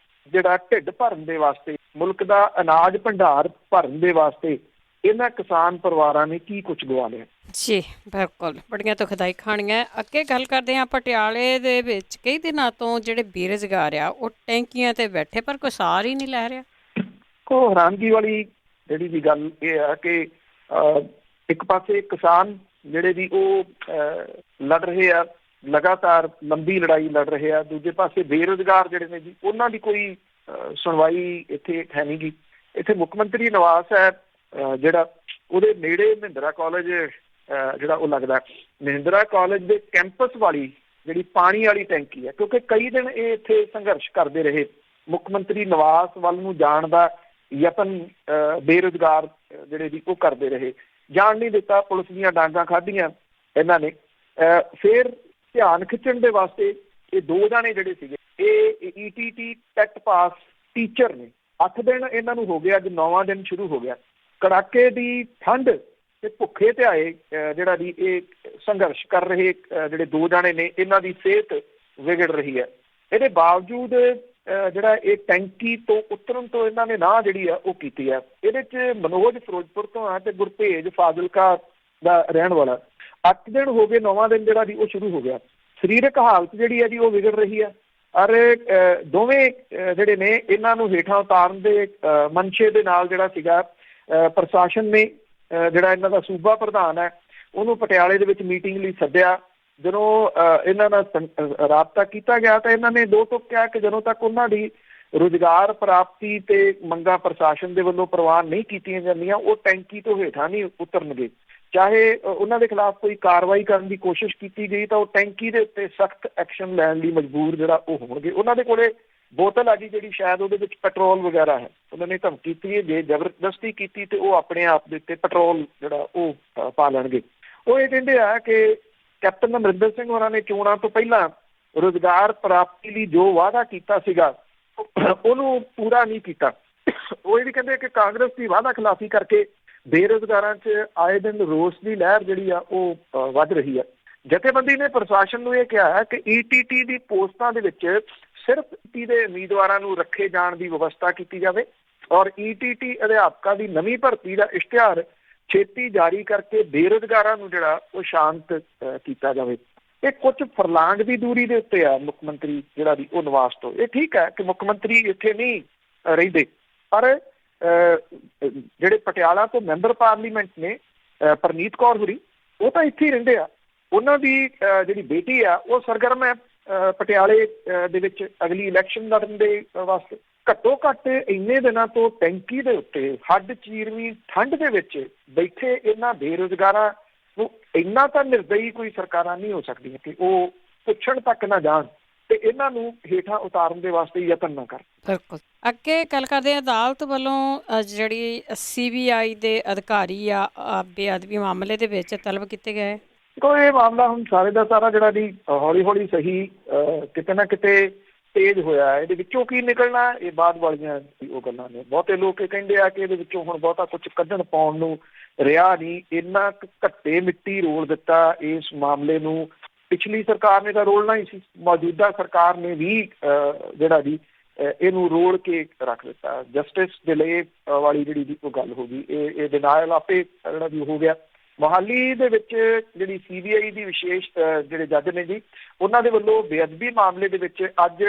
ਜਿਹੜਾ ਢਿੱਡ ਭਰਨ ਦੇ ਵਾਸਤੇ, ਮੁਲਕ ਦਾ ਅਨਾਜ ਭੰਡਾਰ ਭਰਨ ਦੇ ਵਾਸਤੇ ਇਹਨਾਂ ਕਿਸਾਨ ਪਰਿਵਾਰਾਂ ਨੇ ਕੀ ਕੁਝ ਗਵਾ ਲਿਆ। ਜੀ ਬਿਲਕੁਲ, ਬੜੀਆਂ ਦੁਖਦਾਈ ਕਹਾਣੀਆਂ। ਅੱਗੇ ਗੱਲ ਕਰਦੇ ਹਾਂ, ਪਟਿਆਲੇ ਦੇ ਵਿੱਚ ਕਈ ਦਿਨਾਂ ਤੋਂ ਜਿਹੜੇ ਬੇਰੁਜ਼ਗਾਰ ਆ ਉਹ ਟੈਂਕੀਆਂ ਤੇ ਬੈਠੇ, ਪਰ ਕੋਈ ਸਾਰ ਹੀ ਨਹੀਂ ਲੈ ਰਿਹਾ। ਕੋ ਹੈਰਾਨਗੀ ਵਾਲੀ ਜਿਹੜੀ ਦੀ ਗੱਲ ਇਹ ਆ ਕਿ ਇੱਕ ਪਾਸੇ ਕਿਸਾਨ ਜਿਹੜੇ ਦੀ ਉਹ ਲੜ ਰਹੇ ਆ, ਲਗਾਤਾਰ ਲੰਬੀ ਲੜਾਈ ਲੜ ਰਹੇ ਆ। ਦੂਜੇ ਪਾਸੇ ਬੇਰੁਜ਼ਗਾਰ ਜਿਹੜੇ ਨੇ ਜੀ ਉਹਨਾਂ ਦੀ ਕੋਈ ਸੁਣਵਾਈ ਇੱਥੇ ਹੈ ਨਹੀਂ ਗੀ। ਇੱਥੇ ਮੁੱਖ ਮੰਤਰੀ ਨਿਵਾਸ ਹੈ ਜਿਹੜਾ, ਉਹਦੇ ਨੇੜੇ ਮਹਿੰਦਰਾ ਕਾਲਜ ਜਿਹੜਾ ਉਹ ਲੱਗਦਾ। ਮਹਿੰਦਰਾ ਕਾਲਜ ਦੇ ਕੈਂਪਸ ਵਾਲੀ ਜਿਹੜੀ ਪਾਣੀ ਵਾਲੀ ਟੈਂਕੀ ਹੈ, ਕਿਉਂਕਿ ਕਈ ਦਿਨ ਇਹ ਇੱਥੇ ਸੰਘਰਸ਼ ਕਰਦੇ ਰਹੇ। ਮੁੱਖ ਮੰਤਰੀ ਨਿਵਾਸ ਵੱਲ ਨੂੰ ਜਾਣ ਦਾ ਯਤਨ ਬੇਰੁਜ਼ਗਾਰ ਜਿਹੜੇ ਦੀ ਉਹ ਕਰਦੇ ਰਹੇ, ਜਾਣ ਨਹੀਂ ਦਿੱਤਾ। ਪੁਲਿਸ ਦੀਆਂ ਡਾਂਗਾਂ ਖਾਧੀਆਂ ਇਹਨਾਂ ਨੇ। ਫਿਰ ਧਿਆਨ ਖਿੱਚਣ ਦੇ ਵਾਸਤੇ ਇਹ ਦੋ ਜਾਣੇ ਜਿਹੜੇ ਸੀਗੇ, ਇਹ ETT ਟੈਟ ਪਾਸ ਟੀਚਰ ਨੇ। 8 ਦਿਨ ਇਹਨਾਂ ਨੂੰ ਹੋ ਗਿਆ, ਅੱਜ 9ਵਾਂ ਦਿਨ ਸ਼ੁਰੂ ਹੋ ਗਿਆ। ਕੜਾਕੇ ਦੀ ਠੰਡ ਤੇ ਭੁੱਖੇ ਤੇ ਆਏ ਜਿਹੜਾ ਦੀ ਇਹ ਸੰਘਰਸ਼ ਕਰ ਰਹੇ ਜਿਹੜੇ ਦੋ ਜਾਣੇ ਨੇ, ਇਹਨਾਂ ਦੀ ਸਿਹਤ ਵਿਗੜ ਰਹੀ ਹੈ। ਇਹਦੇ ਬਾਵਜੂਦ ਜਿਹੜਾ ਇਹ ਟੈਂਕੀ ਤੋਂ ਉਤਰਨ ਤੋਂ ਇਹਨਾਂ ਨੇ ਨਾ ਜਿਹੜੀ ਆ ਉਹ ਕੀਤੀ ਆ। ਇਹਦੇ 'ਚ ਮਨੋਜ ਫਿਰੋਜ਼ਪੁਰ ਤੋਂ ਆ ਤੇ ਗੁਰਭੇਜ ਫਾਜ਼ਿਲਕਾ ਦਾ ਰਹਿਣ ਵਾਲਾ। 8 ਦਿਨ ਹੋ ਗਏ, 9ਵਾਂ ਦਿਨ ਜਿਹੜਾ ਦੀ ਉਹ ਸ਼ੁਰੂ ਹੋ ਗਿਆ। ਸਰੀਰਕ ਹਾਲਤ ਜਿਹੜੀ ਹੈ ਜੀ ਉਹ ਵਿਗੜ ਰਹੀ ਹੈ। ਔਰ ਦੋਵੇਂ ਜਿਹੜੇ ਨੇ ਇਹਨਾਂ ਨੂੰ ਹੇਠਾਂ ਉਤਾਰਨ ਦੇ ਮਨਸ਼ੇ ਦੇ ਨਾਲ ਜਿਹੜਾ ਸੀਗਾ ਪ੍ਰਸ਼ਾਸਨ ਨੇ, ਜਿਹੜਾ ਇਹਨਾਂ ਦਾ ਸੂਬਾ ਪ੍ਰਧਾਨ ਹੈ, ਉਹਨੂੰ ਪਟਿਆਲੇ ਦੇ ਵਿੱਚ ਮੀਟਿੰਗ ਲਈ ਸੱਦਿਆ। ਜਦੋਂ ਇਹਨਾਂ ਨਾਲ ਰਾਬਤਾ ਕੀਤਾ ਗਿਆ ਤਾਂ ਇਹਨਾਂ ਨੇ ਦੋ ਟੁਕ ਕਿਹਾ ਕਿ ਜਦੋਂ ਤੱਕ ਉਹਨਾਂ ਦੀ ਰੁਜ਼ਗਾਰ ਪ੍ਰਾਪਤੀ ਤੇ ਮੰਗਾਂ ਪ੍ਰਸ਼ਾਸਨ ਦੇ ਵੱਲੋਂ ਪ੍ਰਵਾਨ ਨਹੀਂ ਕੀਤੀਆਂ ਜਾਂਦੀਆਂ, ਉਹ ਟੈਂਕੀ ਤੋਂ ਹੇਠਾਂ ਨਹੀਂ ਉਤਰਨਗੇ। ਚਾਹੇ ਉਹਨਾਂ ਦੇ ਖਿਲਾਫ ਕੋਈ ਕਾਰਵਾਈ ਕਰਨ ਦੀ ਕੋਸ਼ਿਸ਼ ਕੀਤੀ ਗਈ ਤਾਂ ਉਹ ਟੈਂਕੀ ਦੇ ਉੱਤੇ ਸਖਤ ਐਕਸ਼ਨ ਲੈਣ ਲਈ ਮਜਬੂਰ ਜਿਹੜਾ ਉਹ ਹੋਣਗੇ। ਉਹਨਾਂ ਦੇ ਕੋਲੇ ਬੋਤਲ ਆ ਜੀ ਜਿਹੜੀ ਸ਼ਾਇਦ ਉਹਦੇ ਵਿੱਚ ਪੈਟਰੋਲ ਵਗੈਰਾ ਹੈ। ਉਹਨਾਂ ਨੇ ਧਮਕੀ ਦਿੱਤੀ ਹੈ ਜੇ ਜ਼ਬਰਦਸਤੀ ਕੀਤੀ ਤੇ ਉਹ ਆਪਣੇ ਆਪ ਦੇ ਉੱਤੇ ਪੈਟਰੋਲ ਜਿਹੜਾ ਉਹ ਪਾ ਲੈਣਗੇ। ਉਹ ਇਹ ਕਹਿੰਦੇ ਆ ਕਿ ਕੈਪਟਨ ਅਮਰਿੰਦਰ ਸਿੰਘ ਹੋਰਾਂ ਨੇ ਚੋਣਾਂ ਤੋਂ ਪਹਿਲਾਂ ਰੁਜ਼ਗਾਰ ਪ੍ਰਾਪਤੀ ਲਈ ਜੋ ਵਾਅਦਾ ਕੀਤਾ ਸੀਗਾ ਉਹਨੂੰ ਪੂਰਾ ਨਹੀਂ ਕੀਤਾ। ਉਹ ਇਹ ਵੀ ਕਹਿੰਦੇ ਕਿ ਕਾਂਗਰਸ ਦੀ ਵਾਅਦਾ ਖਿਲਾਫੀ ਕਰਕੇ ਬੇਰੁਜ਼ਗਾਰਾਂ 'ਚ ਆਏ ਦਿਨ ਰੋਸ ਦੀ ਲਹਿਰ ਜਿਹੜੀ ਆ ਉਹ ਵੱਧ ਰਹੀ ਹੈ। ਜਥੇਬੰਦੀ ਨੇ ਪ੍ਰਸ਼ਾਸਨ ਨੂੰ ਇਹ ਕਿਹਾ ਹੈ ਕਿ ETT ਦੀ ਪੋਸਟਾਂ ਦੇ ਵਿੱਚ ਸਿਰਫ ਦੇ ਉਮੀਦਵਾਰਾਂ ਨੂੰ ਰੱਖੇ ਜਾਣ ਦੀ ਵਿਵਸਥਾ ਕੀਤੀ ਜਾਵੇ ਔਰ ETT ਅਧਿਆਪਕਾਂ ਦੀ ਨਵੀਂ ਭਰਤੀ ਦਾ ਇਸ਼ਤਿਹਾਰ ਛੇਤੀ ਜਾਰੀ ਕਰਕੇ ਬੇਰੁਜ਼ਗਾਰਾਂ ਨੂੰ ਜਿਹੜਾ ਉਹ ਸ਼ਾਂਤ ਕੀਤਾ ਜਾਵੇ। ਇਹ ਕੁਝ ਫਰਲਾਂਗ ਦੀ ਦੂਰੀ ਦੇ ਉੱਤੇ ਆ ਮੁੱਖ ਮੰਤਰੀ ਜਿਹੜਾ ਦੀ ਉਹ ਨਿਵਾਸ ਤੋਂ। ਇਹ ਠੀਕ ਹੈ ਕਿ ਮੁੱਖ ਮੰਤਰੀ ਇੱਥੇ ਨਹੀਂ ਰਹਿੰਦੇ, ਪਰ ਜਿਹੜੇ ਪਟਿਆਲਾ ਤੋਂ ਮੈਂਬਰ ਪਾਰਲੀਮੈਂਟ ਨੇ ਪਰਨੀਤ ਕੌਰ ਹੋਰੀ, ਉਹ ਤਾਂ ਇੱਥੇ ਹੀ ਰਹਿੰਦੇ ਆ। ਉਹਨਾਂ ਦੀ ਜਿਹੜੀ ਬੇਟੀ ਆ ਉਹ ਸਰਗਰਮ ਹੈ ਪਟਿਆਲੇ ਦੇ ਵਿੱਚ ਅਗਲੀ ਇਲੈਕਸ਼ਨ ਲੜਨ ਦੇ ਵਾਸਤੇ। ਘੱਟੋ ਘੱਟ ਇੰਨੇ ਦਿਨਾਂ ਤੋਂ ਟੈਂਕੀ ਦੇ ਉੱਤੇ ਹੱਡ ਚੀਰਵੀਂ ਠੰਡ ਦੇ ਵਿੱਚ ਬੈਠੇ ਇਹਨਾਂ ਬੇਰੁਜ਼ਗਾਰਾਂ ਨੂੰ ਇੰਨਾ ਤਾਂ ਨਿਰਦਈ ਕੋਈ ਸਰਕਾਰਾਂ ਨਹੀਂ ਹੋ ਸਕਦੀਆਂ ਕਿ ਉਹ ਪੁੱਛਣ ਤੱਕ ਨਾ ਜਾਣ ਤੇ ਇਹਨਾਂ ਨੂੰ ਹੇਠਾਂ ਉਤਾਰਨ ਦੇ ਵਾਸਤੇ ਯਤਨ ਨਾ ਕਰਨ। ਬਿਲਕੁਲ। ਅੱਗੇ ਗੱਲ ਕਰਦੇ ਹਾਂ, ਅਦਾਲਤ ਵੱਲੋਂ ਜਿਹੜੀ CBI ਦੇ ਅਧਿਕਾਰੀ ਆ ਬੇਅਦਬੀ ਮਾਮਲੇ ਦੇ ਵਿੱਚ ਤਲਬ ਕੀਤੇ ਗਏ। ਕੋਈ ਇਹ ਮਾਮਲਾ ਹੁਣ ਸਾਰੇ ਦਾ ਸਾਰਾ ਜਿਹੜਾ ਦੀ ਹੌਲੀ ਹੌਲੀ ਸਹੀ ਕਿਤੇ ਨਾ ਕਿਤੇ ਤੇਜ਼ ਹੋਇਆ। ਇਹਦੇ ਵਿੱਚੋਂ ਕੀ ਨਿਕਲਣਾ ਇਹ ਬਾਅਦ ਵਾਲੀਆਂ ਉਹ ਗੱਲਾਂ ਨੇ। ਬਹੁਤੇ ਲੋਕ ਇਹ ਕਹਿੰਦੇ ਆ ਕਿ ਇਹਦੇ ਵਿੱਚੋਂ ਹੁਣ ਬਹੁਤਾ ਕੁਝ ਕੱਢਣ ਪਾਉਣ ਨੂੰ ਰਿਹਾ ਨਹੀਂ। ਇੰਨਾ ਘੱਟੇ ਮਿੱਟੀ ਰੋਲ ਦਿੱਤਾ ਇਸ ਮਾਮਲੇ ਨੂੰ। ਪਿਛਲੀ ਸਰਕਾਰ ਨੇ ਤਾਂ ਰੋਲਣਾ ਹੀ ਸੀ, ਮੌਜੂਦਾ ਸਰਕਾਰ ਨੇ ਵੀ ਜਿਹੜਾ ਦੀ ਇਹਨੂੰ ਰੋਲ ਕੇ ਰੱਖ ਦਿੱਤਾ। ਜਸਟਿਸ ਡਿਲੇ ਵਾਲੀ ਜਿਹੜੀ ਦੀ ਉਹ ਗੱਲ ਹੋ ਗਈ, ਇਹ ਡਿਨਾਇਲ ਆਪੇ ਜਿਹੜਾ ਵੀ ਹੋ ਗਿਆ। ਮੋਹਾਲੀ ਦੇ ਵਿੱਚ ਜਿਹੜੀ CBI ਦੀ ਵਿਸ਼ੇਸ਼ ਜਿਹੜੇ ਜੱਜ ਨੇ ਜੀ, ਉਹਨਾਂ ਦੇ ਵੱਲੋਂ ਬੇਅਦਬੀ ਮਾਮਲੇ ਦੇ ਵਿੱਚ ਅੱਜ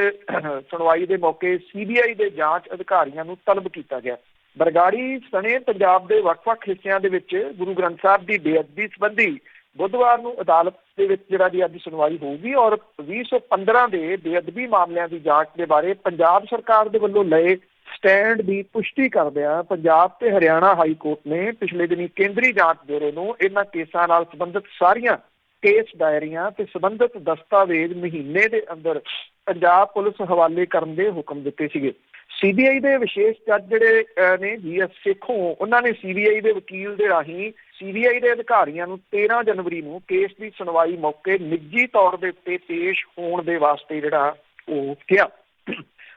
ਸੁਣਵਾਈ ਦੇ ਮੌਕੇ CBI ਦੇ ਜਾਂਚ ਅਧਿਕਾਰੀਆਂ ਨੂੰ ਤਲਬ ਕੀਤਾ ਗਿਆ। ਬਰਗਾੜੀ ਸਣੇ ਪੰਜਾਬ ਦੇ ਵੱਖ-ਵੱਖ ਹਿੱਸਿਆਂ ਦੇ ਵਿੱਚ ਗੁਰੂ ਗ੍ਰੰਥ ਸਾਹਿਬ ਦੀ ਬੇਅਦਬੀ ਸੰਬੰਧੀ ਬੁੱਧਵਾਰ ਨੂੰ ਅਦਾਲਤ ਦੇ ਵਿੱਚ ਜਿਹੜਾ ਦੀ ਅੱਜ ਸੁਣਵਾਈ ਹੋਊਗੀ ਔਰ 2015 ਦੇ ਬੇਅਦਬੀ ਮਾਮਲਿਆਂ ਦੀ ਜਾਂਚ ਦੇ ਬਾਰੇ ਪੰਜਾਬ ਸਰਕਾਰ ਦੇ ਵੱਲੋਂ ਲਏ ਸਟੈਂਡ ਦੀ ਪੁਸ਼ਟੀ ਕਰਦਿਆਂ ਪੰਜਾਬ ਤੇ ਹਰਿਆਣਾ ਹਾਈ ਕੋਰਟ ਨੇ ਪਿਛਲੇ ਦਿਨੀ ਕੇਂਦਰੀ ਜਾਂਚ ਬਿਊਰੋ ਨੂੰ ਇਹਨਾਂ ਕੇਸਾਂ ਨਾਲ ਸੰਬੰਧਿਤ ਸਾਰੀਆਂ ਕੇਸ ਡਾਇਰੀਆਂ ਤੇ ਸੰਬੰਧਿਤ ਦਸਤਾਵੇਜ਼ ਮਹੀਨੇ ਦੇ ਅੰਦਰ ਪੰਜਾਬ ਪੁਲਿਸ ਹਵਾਲੇ ਕਰਨ ਦੇ ਹੁਕਮ ਦਿੱਤੇ ਸੀਗੇ। ਸੀਬੀਆਈ ਦੇ ਵਿਸ਼ੇਸ਼ ਜੱਜ ਜਿਹੜੇ ਨੇ ਜੀ.ਐਸ. ਸੇਖੋਂ, ਉਹਨਾਂ ਨੇ ਸੀਬੀਆਈ ਦੇ ਵਕੀਲ ਦੇ ਰਾਹੀਂ ਸੀਬੀਆਈ ਦੇ ਅਧਿਕਾਰੀਆਂ ਨੂੰ 13 ਜਨਵਰੀ ਨੂੰ ਕੇਸ ਦੀ ਸੁਣਵਾਈ ਮੌਕੇ ਨਿੱਜੀ ਤੌਰ ਦੇ ਉੱਤੇ ਪੇਸ਼ ਹੋਣ ਦੇ ਵਾਸਤੇ ਜਿਹੜਾ ਉਹ ਕਿਹਾ।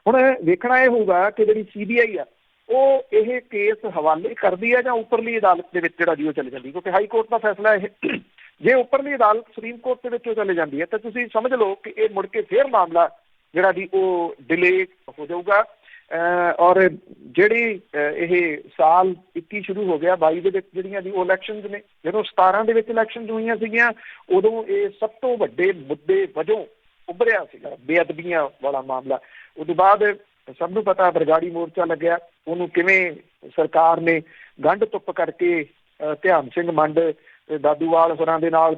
ਹੁਣ ਵੇਖਣਾ ਇਹ ਹੋਊਗਾ ਕਿ ਜਿਹੜੀ ਸੀਬੀਆਈ ਆ ਉਹ ਇਹ ਕੇਸ ਹਵਾਲੇ ਕਰਦੀ ਹੈ ਜਾਂ ਉੱਪਰਲੀ ਅਦਾਲਤ ਦੇ ਵਿੱਚ ਜਿਹੜਾ ਜੀ ਉਹ ਚਲੇ ਜਾਂਦੀ, ਕਿਉਂਕਿ ਹਾਈ ਕੋਰਟ ਦਾ ਫੈਸਲਾ ਇਹ ਜੇ ਉੱਪਰਲੀ ਅਦਾਲਤ ਸੁਪਰੀਮ ਕੋਰਟ ਦੇ ਵਿੱਚ ਉਹ ਚਲੇ ਜਾਂਦੀ ਹੈ ਤਾਂ ਤੁਸੀਂ ਸਮਝ ਲਓ ਕਿ ਇਹ ਮੁੜ ਕੇ ਫੇਰ ਮਾਮਲਾ ਜਿਹੜਾ ਜੀ ਉਹ ਡਿਲੇ ਹੋ ਜਾਊਗਾ। ਔਰ ਜਿਹੜੀ ਇਹ ਸਾਲ 21 ਸ਼ੁਰੂ ਹੋ ਗਿਆ, 22 ਦੇ ਵਿੱਚ ਜਿਹੜੀਆਂ ਜੀ ਉਹ ਇਲੈਕਸ਼ਨਸ ਨੇ, ਜਦੋਂ 17 ਦੇ ਵਿੱਚ ਇਲੈਕਸ਼ਨ ਹੋਈਆਂ ਸੀਗੀਆਂ ਉਦੋਂ ਇਹ ਸਭ ਤੋਂ ਵੱਡੇ ਮੁੱਦੇ ਵਜੋਂ ਉੱਭਰਿਆ ਸੀਗਾ ਬੇਅਦਬੀਆਂ ਵਾਲਾ ਮਾਮਲਾ। ਉਹਦੇ ਬਾਅਦ ਸਭ ਨੂੰ ਪਤਾ ਬਰਗਾੜੀ ਮੋਰਚਾ ਲੱਗਿਆ, ਉਹਨੂੰ ਕਿਵੇਂ ਸਰਕਾਰ ਨੇ ਗੰਢ ਧੁੱਪ ਕਰਕੇ ਧਿਆਨ ਸਿੰਘ ਮੰਡ ਤੇ ਦਾਦੂਵਾਲ ਹੋਰਾਂ ਦੇ ਨਾਲ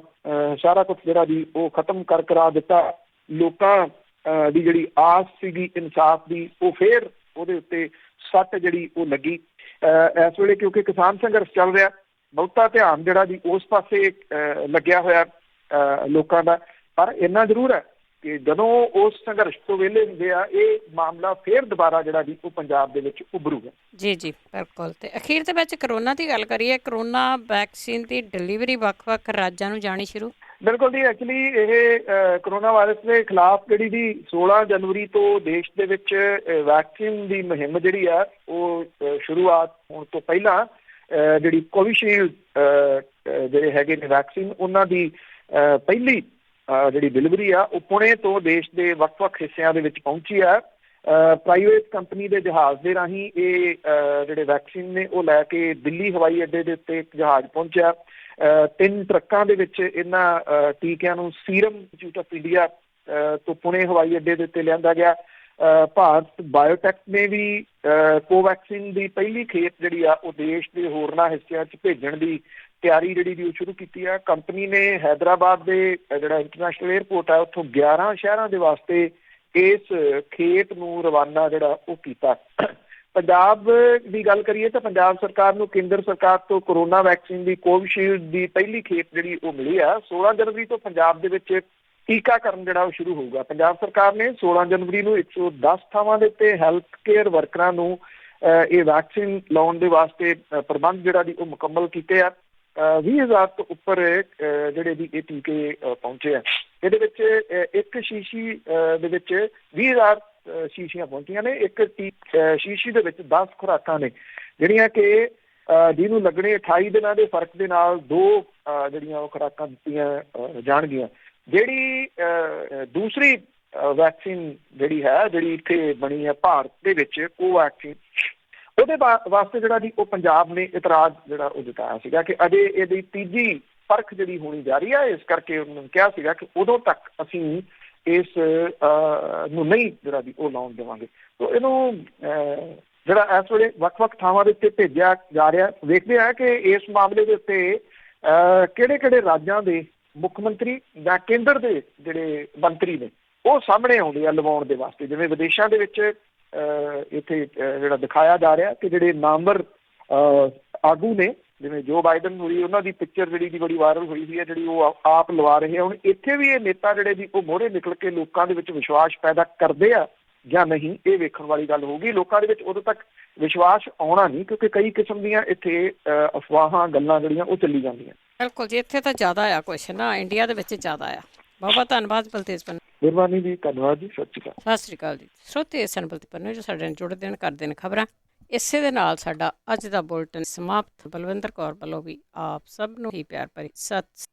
ਸਾਰਾ ਕੁਝ ਜਿਹੜਾ ਜੀ ਉਹ ਖਤਮ ਕਰਾ ਦਿੱਤਾ। ਲੋਕਾਂ ਦੀ ਜਿਹੜੀ ਆਸ ਸੀਗੀ ਇਨਸਾਫ ਦੀ ਉਹ ਫੇਰ ਉਹਦੇ ਉੱਤੇ ਸੱਟ ਜਿਹੜੀ ਉਹ ਲੱਗੀ। ਇਸ ਵੇਲੇ ਕਿਉਂਕਿ ਕਿਸਾਨ ਸੰਘਰਸ਼ ਚੱਲ ਰਿਹਾ, ਬਹੁਤਾ ਧਿਆਨ ਜਿਹੜਾ ਜੀ ਉਸ ਪਾਸੇ ਲੱਗਿਆ ਹੋਇਆ ਲੋਕਾਂ ਦਾ, ਪਰ ਇੰਨਾ ਜ਼ਰੂਰ ਹੈ ਕਿ ਜਦੋਂ ਉਸ ਸੰਘਰਸ਼ ਤੋਂ ਵਿਹਲੇ ਹੁੰਦੇ ਆ ਇਹ ਮਾਮਲਾ ਫੇਰ ਦੁਬਾਰਾ ਜਿਹੜਾ ਜੀ ਉਹ ਪੰਜਾਬ ਦੇ ਵਿੱਚ ਉੱਭਰੂਗਾ। ਜੀ ਬਿਲਕੁਲ। ਤੇ ਅਖੀਰ ਦੇ ਵਿੱਚ ਕਰੋਨਾ ਦੀ ਗੱਲ ਕਰੀਏ, ਕਰੋਨਾ ਵੈਕਸੀਨ ਦੀ ਡਿਲੀਵਰੀ ਵੱਖ-ਵੱਖ ਰਾਜਾਂ ਨੂੰ ਜਾਣੀ ਸ਼ੁਰੂ। ਬਿਲਕੁਲ ਜੀ, ਐਕਚੁਅਲੀ ਇਹ ਕਰੋਨਾ ਵਾਇਰਸ ਦੇ ਖਿਲਾਫ ਜਿਹੜੀ ਦੀ 16 ਜਨਵਰੀ ਤੋਂ ਦੇਸ਼ ਦੇ ਵਿੱਚ ਵੈਕਸੀਨ ਦੀ ਮੁਹਿੰਮ ਜਿਹੜੀ ਆ ਉਹ ਸ਼ੁਰੂਆਤ ਹੋਣ ਤੋਂ ਪਹਿਲਾਂ ਜਿਹੜੀ ਕੋਵਿਸ਼ੀਲਡ ਜਿਹੜੇ ਹੈਗੇ ਨੇ ਵੈਕਸੀਨ, ਉਹਨਾਂ ਦੀ ਪਹਿਲੀ ਜਿਹੜੀ ਡਿਲੀਵਰੀ ਆ ਉਹ ਪੁਣੇ ਤੋਂ ਦੇਸ਼ ਦੇ ਵੱਖ-ਵੱਖ ਹਿੱਸਿਆਂ ਦੇ ਵਿੱਚ ਪਹੁੰਚੀ ਆ। ਪ੍ਰਾਈਵੇਟ ਕੰਪਨੀ ਦੇ ਜਹਾਜ਼ ਦੇ ਰਾਹੀਂ ਇਹ ਜਿਹੜੇ ਵੈਕਸੀਨ ਨੇ ਉਹ ਲੈ ਕੇ ਦਿੱਲੀ ਹਵਾਈ ਅੱਡੇ ਦੇ ਉੱਤੇ ਇੱਕ ਜਹਾਜ਼ ਪਹੁੰਚਿਆ। 3 ਟਰੱਕਾਂ ਦੇ ਵਿੱਚ ਇਹਨਾਂ ਟੀਕਿਆਂ ਨੂੰ ਸੀਰਮ ਇੰਸਟੀਚਿਊਟ ਆਫ ਇੰਡੀਆ ਤੋਂ ਪੁਣੇ ਹਵਾਈ ਅੱਡੇ ਦੇ ਉੱਤੇ ਲਿਆਂਦਾ ਗਿਆ। ਭਾਰਤ ਬਾਇਓਟੈਕ ਨੇ ਵੀ ਕੋਵੈਕਸੀਨ ਦੀ ਪਹਿਲੀ ਖੇਪ ਜਿਹੜੀ ਆ ਉਹ ਦੇਸ਼ ਦੇ ਹੋਰਨਾਂ ਹਿੱਸਿਆਂ 'ਚ ਭੇਜਣ ਦੀ ਤਿਆਰੀ ਜਿਹੜੀ ਦੀ ਉਹ ਸ਼ੁਰੂ ਕੀਤੀ ਆ। ਕੰਪਨੀ ਨੇ ਹੈਦਰਾਬਾਦ ਦੇ ਜਿਹੜਾ ਇੰਟਰਨੈਸ਼ਨਲ ਏਅਰਪੋਰਟ ਆ ਉੱਥੋਂ 11 ਸ਼ਹਿਰਾਂ ਦੇ ਵਾਸਤੇ ਇਸ ਖੇਪ ਨੂੰ ਰਵਾਨਾ ਜਿਹੜਾ ਉਹ ਕੀਤਾ। ਪੰਜਾਬ ਦੀ ਗੱਲ ਕਰੀਏ ਤਾਂ ਪੰਜਾਬ ਸਰਕਾਰ ਨੂੰ ਕੇਂਦਰ ਸਰਕਾਰ ਤੋਂ ਕਰੋਨਾ ਵੈਕਸੀਨ ਦੀ ਕੋਵਿਸ਼ੀਲਡ ਦੀ ਪਹਿਲੀ ਖੇਪ ਜਿਹੜੀ ਉਹ ਮਿਲੀ ਆ। 16 ਜਨਵਰੀ ਤੋਂ ਪੰਜਾਬ ਦੇ ਵਿੱਚ ਟੀਕਾਕਰਨ ਜਿਹੜਾ ਉਹ ਸ਼ੁਰੂ ਹੋਊਗਾ। ਪੰਜਾਬ ਸਰਕਾਰ ਨੇ 16 ਜਨਵਰੀ ਨੂੰ 110 ਥਾਵਾਂ ਦੇ ਉੱਤੇ ਹੈਲਥ ਕੇਅਰ ਵਰਕਰਾਂ ਨੂੰ ਇਹ ਵੈਕਸੀਨ ਲਾਉਣ ਦੇ ਵਾਸਤੇ ਪ੍ਰਬੰਧ ਜਿਹੜਾ ਦੀ ਉਹ ਮੁਕੰਮਲ ਕੀਤੇ ਆ। 20,000 ਤੋਂ ਉੱਪਰ ਜਿਹੜੇ ਵੀ ਇਹ ਟੀਕੇ ਪਹੁੰਚੇ ਆ। ਇਹਦੇ ਵਿੱਚ ਇੱਕ ਸ਼ੀਸ਼ੀ ਦੇ ਵਿੱਚ 20,000 ਸ਼ੀਸ਼ੀਆਂ ਪਹੁੰਚੀਆਂ ਨੇ। ਇੱਕ ਸ਼ੀਸ਼ੀ ਦੇ ਵਿੱਚ 10 ਖੁਰਾਕਾਂ ਨੇ ਜਿਹੜੀਆਂ ਕਿ ਜਿਹਨੂੰ ਲੱਗਣੇ 28 ਦਿਨਾਂ ਦੇ ਫਰਕ ਦੇ ਨਾਲ 2 ਜਿਹੜੀਆਂ ਉਹ ਖੁਰਾਕਾਂ ਦਿੱਤੀਆਂ ਜਾਣਗੀਆਂ। ਜਿਹੜੀ ਦੂਸਰੀ ਵੈਕਸੀਨ ਜਿਹੜੀ ਹੈ ਜਿਹੜੀ ਇੱਥੇ ਬਣੀ ਹੈ ਭਾਰਤ ਦੇ ਵਿੱਚ ਕੋਵੈਕਸੀਨ, ਉਹਦੇ ਵਾਸਤੇ ਜਿਹੜਾ ਜੀ ਉਹ ਪੰਜਾਬ ਨੇ ਇਤਰਾਜ਼ ਜਿਹੜਾ ਉਹ ਜਤਾਇਆ ਸੀਗਾ ਕਿ ਅਜੇ ਇਹਦੀ ਤੀਜੀ ਪਰਖ ਜਿਹੜੀ ਹੋਣੀ ਜਾ ਰਹੀ ਹੈ, ਇਸ ਕਰਕੇ ਉਹਨਾਂ ਨੇ ਕਿਹਾ ਸੀਗਾ ਕਿ ਉਦੋਂ ਤੱਕ ਅਸੀਂ ਇਸ ਨੂੰ ਨਹੀਂ ਜਿਹੜਾ ਜੀ ਉਹ ਲਾਉਣ ਦੇਵਾਂਗੇ। ਤੋ ਇਹਨੂੰ ਜਿਹੜਾ ਇਸ ਵੇਲੇ ਵੱਖ-ਵੱਖ ਥਾਵਾਂ ਦੇ ਉੱਤੇ ਭੇਜਿਆ ਜਾ ਰਿਹਾ। ਵੇਖਦੇ ਆ ਕਿ ਇਸ ਮਾਮਲੇ ਦੇ ਉੱਤੇ ਕਿਹੜੇ-ਕਿਹੜੇ ਰਾਜਾਂ ਦੇ ਮੁੱਖ ਮੰਤਰੀ ਜਾਂ ਕੇਂਦਰ ਦੇ ਜਿਹੜੇ ਮੰਤਰੀ ਨੇ ਉਹ ਸਾਹਮਣੇ ਆਉਂਦੇ ਆ ਲਵਾਉਣ ਦੇ ਵਾਸਤੇ। ਜਿਵੇਂ ਵਿਦੇਸ਼ਾਂ ਦੇ ਵਿੱਚ ਇੱਥੇ ਜਿਹੜਾ ਦਿਖਾਇਆ ਜਾ ਰਿਹਾ ਕਿ ਜਿਹੜੇ ਨਾਮਵਰ ਆਗੂ ਨੇ ਜਿਵੇਂ ਜੋ ਬਾਈਡਨ ਹੋਈ, ਉਹਨਾਂ ਦੀ ਪਿਕਚਰ ਜਿਹੜੀ ਦੀ ਬੜੀ ਵਾਇਰਲ ਹੋਈ ਸੀ ਹੈ, ਜਿਹੜੀ ਉਹ ਆਪ ਲਵਾ ਰਹੇ ਆ। ਹੁਣ ਇੱਥੇ ਵੀ ਇਹ ਨੇਤਾ ਜਿਹੜੇ ਜੀ ਉਹ ਮੋਹਰੇ ਨਿਕਲ ਕੇ ਲੋਕਾਂ ਦੇ ਵਿੱਚ ਵਿਸ਼ਵਾਸ ਪੈਦਾ ਕਰਦੇ ਆ ਜਾਂ ਨਹੀਂ, ਇਹ ਵੇਖਣ ਵਾਲੀ ਗੱਲ ਹੋਊਗੀ। ਲੋਕਾਂ ਦੇ ਵਿੱਚ ਉਦੋਂ ਤੱਕ ਵਿਸ਼ਵਾਸ ਆਉਣਾ ਨਹੀਂ, ਕਿਉਂਕਿ ਕਈ ਕਿਸਮ ਦੀਆਂ ਇੱਥੇ ਅਫਵਾਹਾਂ ਗੱਲਾਂ ਜਿਹੜੀਆਂ ਉਹ ਚੱਲੀ ਜਾਂਦੀਆਂ। ਬਿਲਕੁਲ ਜੀ, ਇੱਥੇ ਤਾਂ ਜ਼ਿਆਦਾ ਆ ਕੁਛ ਨਾ, ਇੰਡੀਆ ਦੇ ਵਿੱਚ ਜ਼ਿਆਦਾ ਆ। ਬਹੁਤ ਬਹੁਤ ਧੰਨਵਾਦ ਬਲਤੇਜ ਪੰਨੂ। ਮਿਹਰਬਾਨੀ ਜੀ, ਧੰਨਵਾਦ ਜੀ, ਸਤਿ ਸ਼੍ਰੀ ਅਕਾਲ। ਸਤਿ ਸ਼੍ਰੀ ਅਕਾਲ ਜੀ। ਸਰੋਤੇ ਇਸ ਹਨ ਬਲਤੇਜ ਪੰਨੂ ਜੋ ਸਾਡੇ ਨਾਲ ਜੁੜਦੇ ਨੇ, ਕਰਦੇ ਨੇ ਖਬਰਾਂ। ਇਸੇ ਦੇ ਨਾਲ ਸਾਡਾ ਅੱਜ ਦਾ ਬੁਲਟਨ ਸਮਾਪਤ। ਬਲਵਿੰਦਰ ਕੌਰ ਵੱਲੋਂ ਵੀ ਆਪ ਸਭ ਨੂੰ ਹੀ ਪਿਆਰ ਭਰੀ ਸਤਿ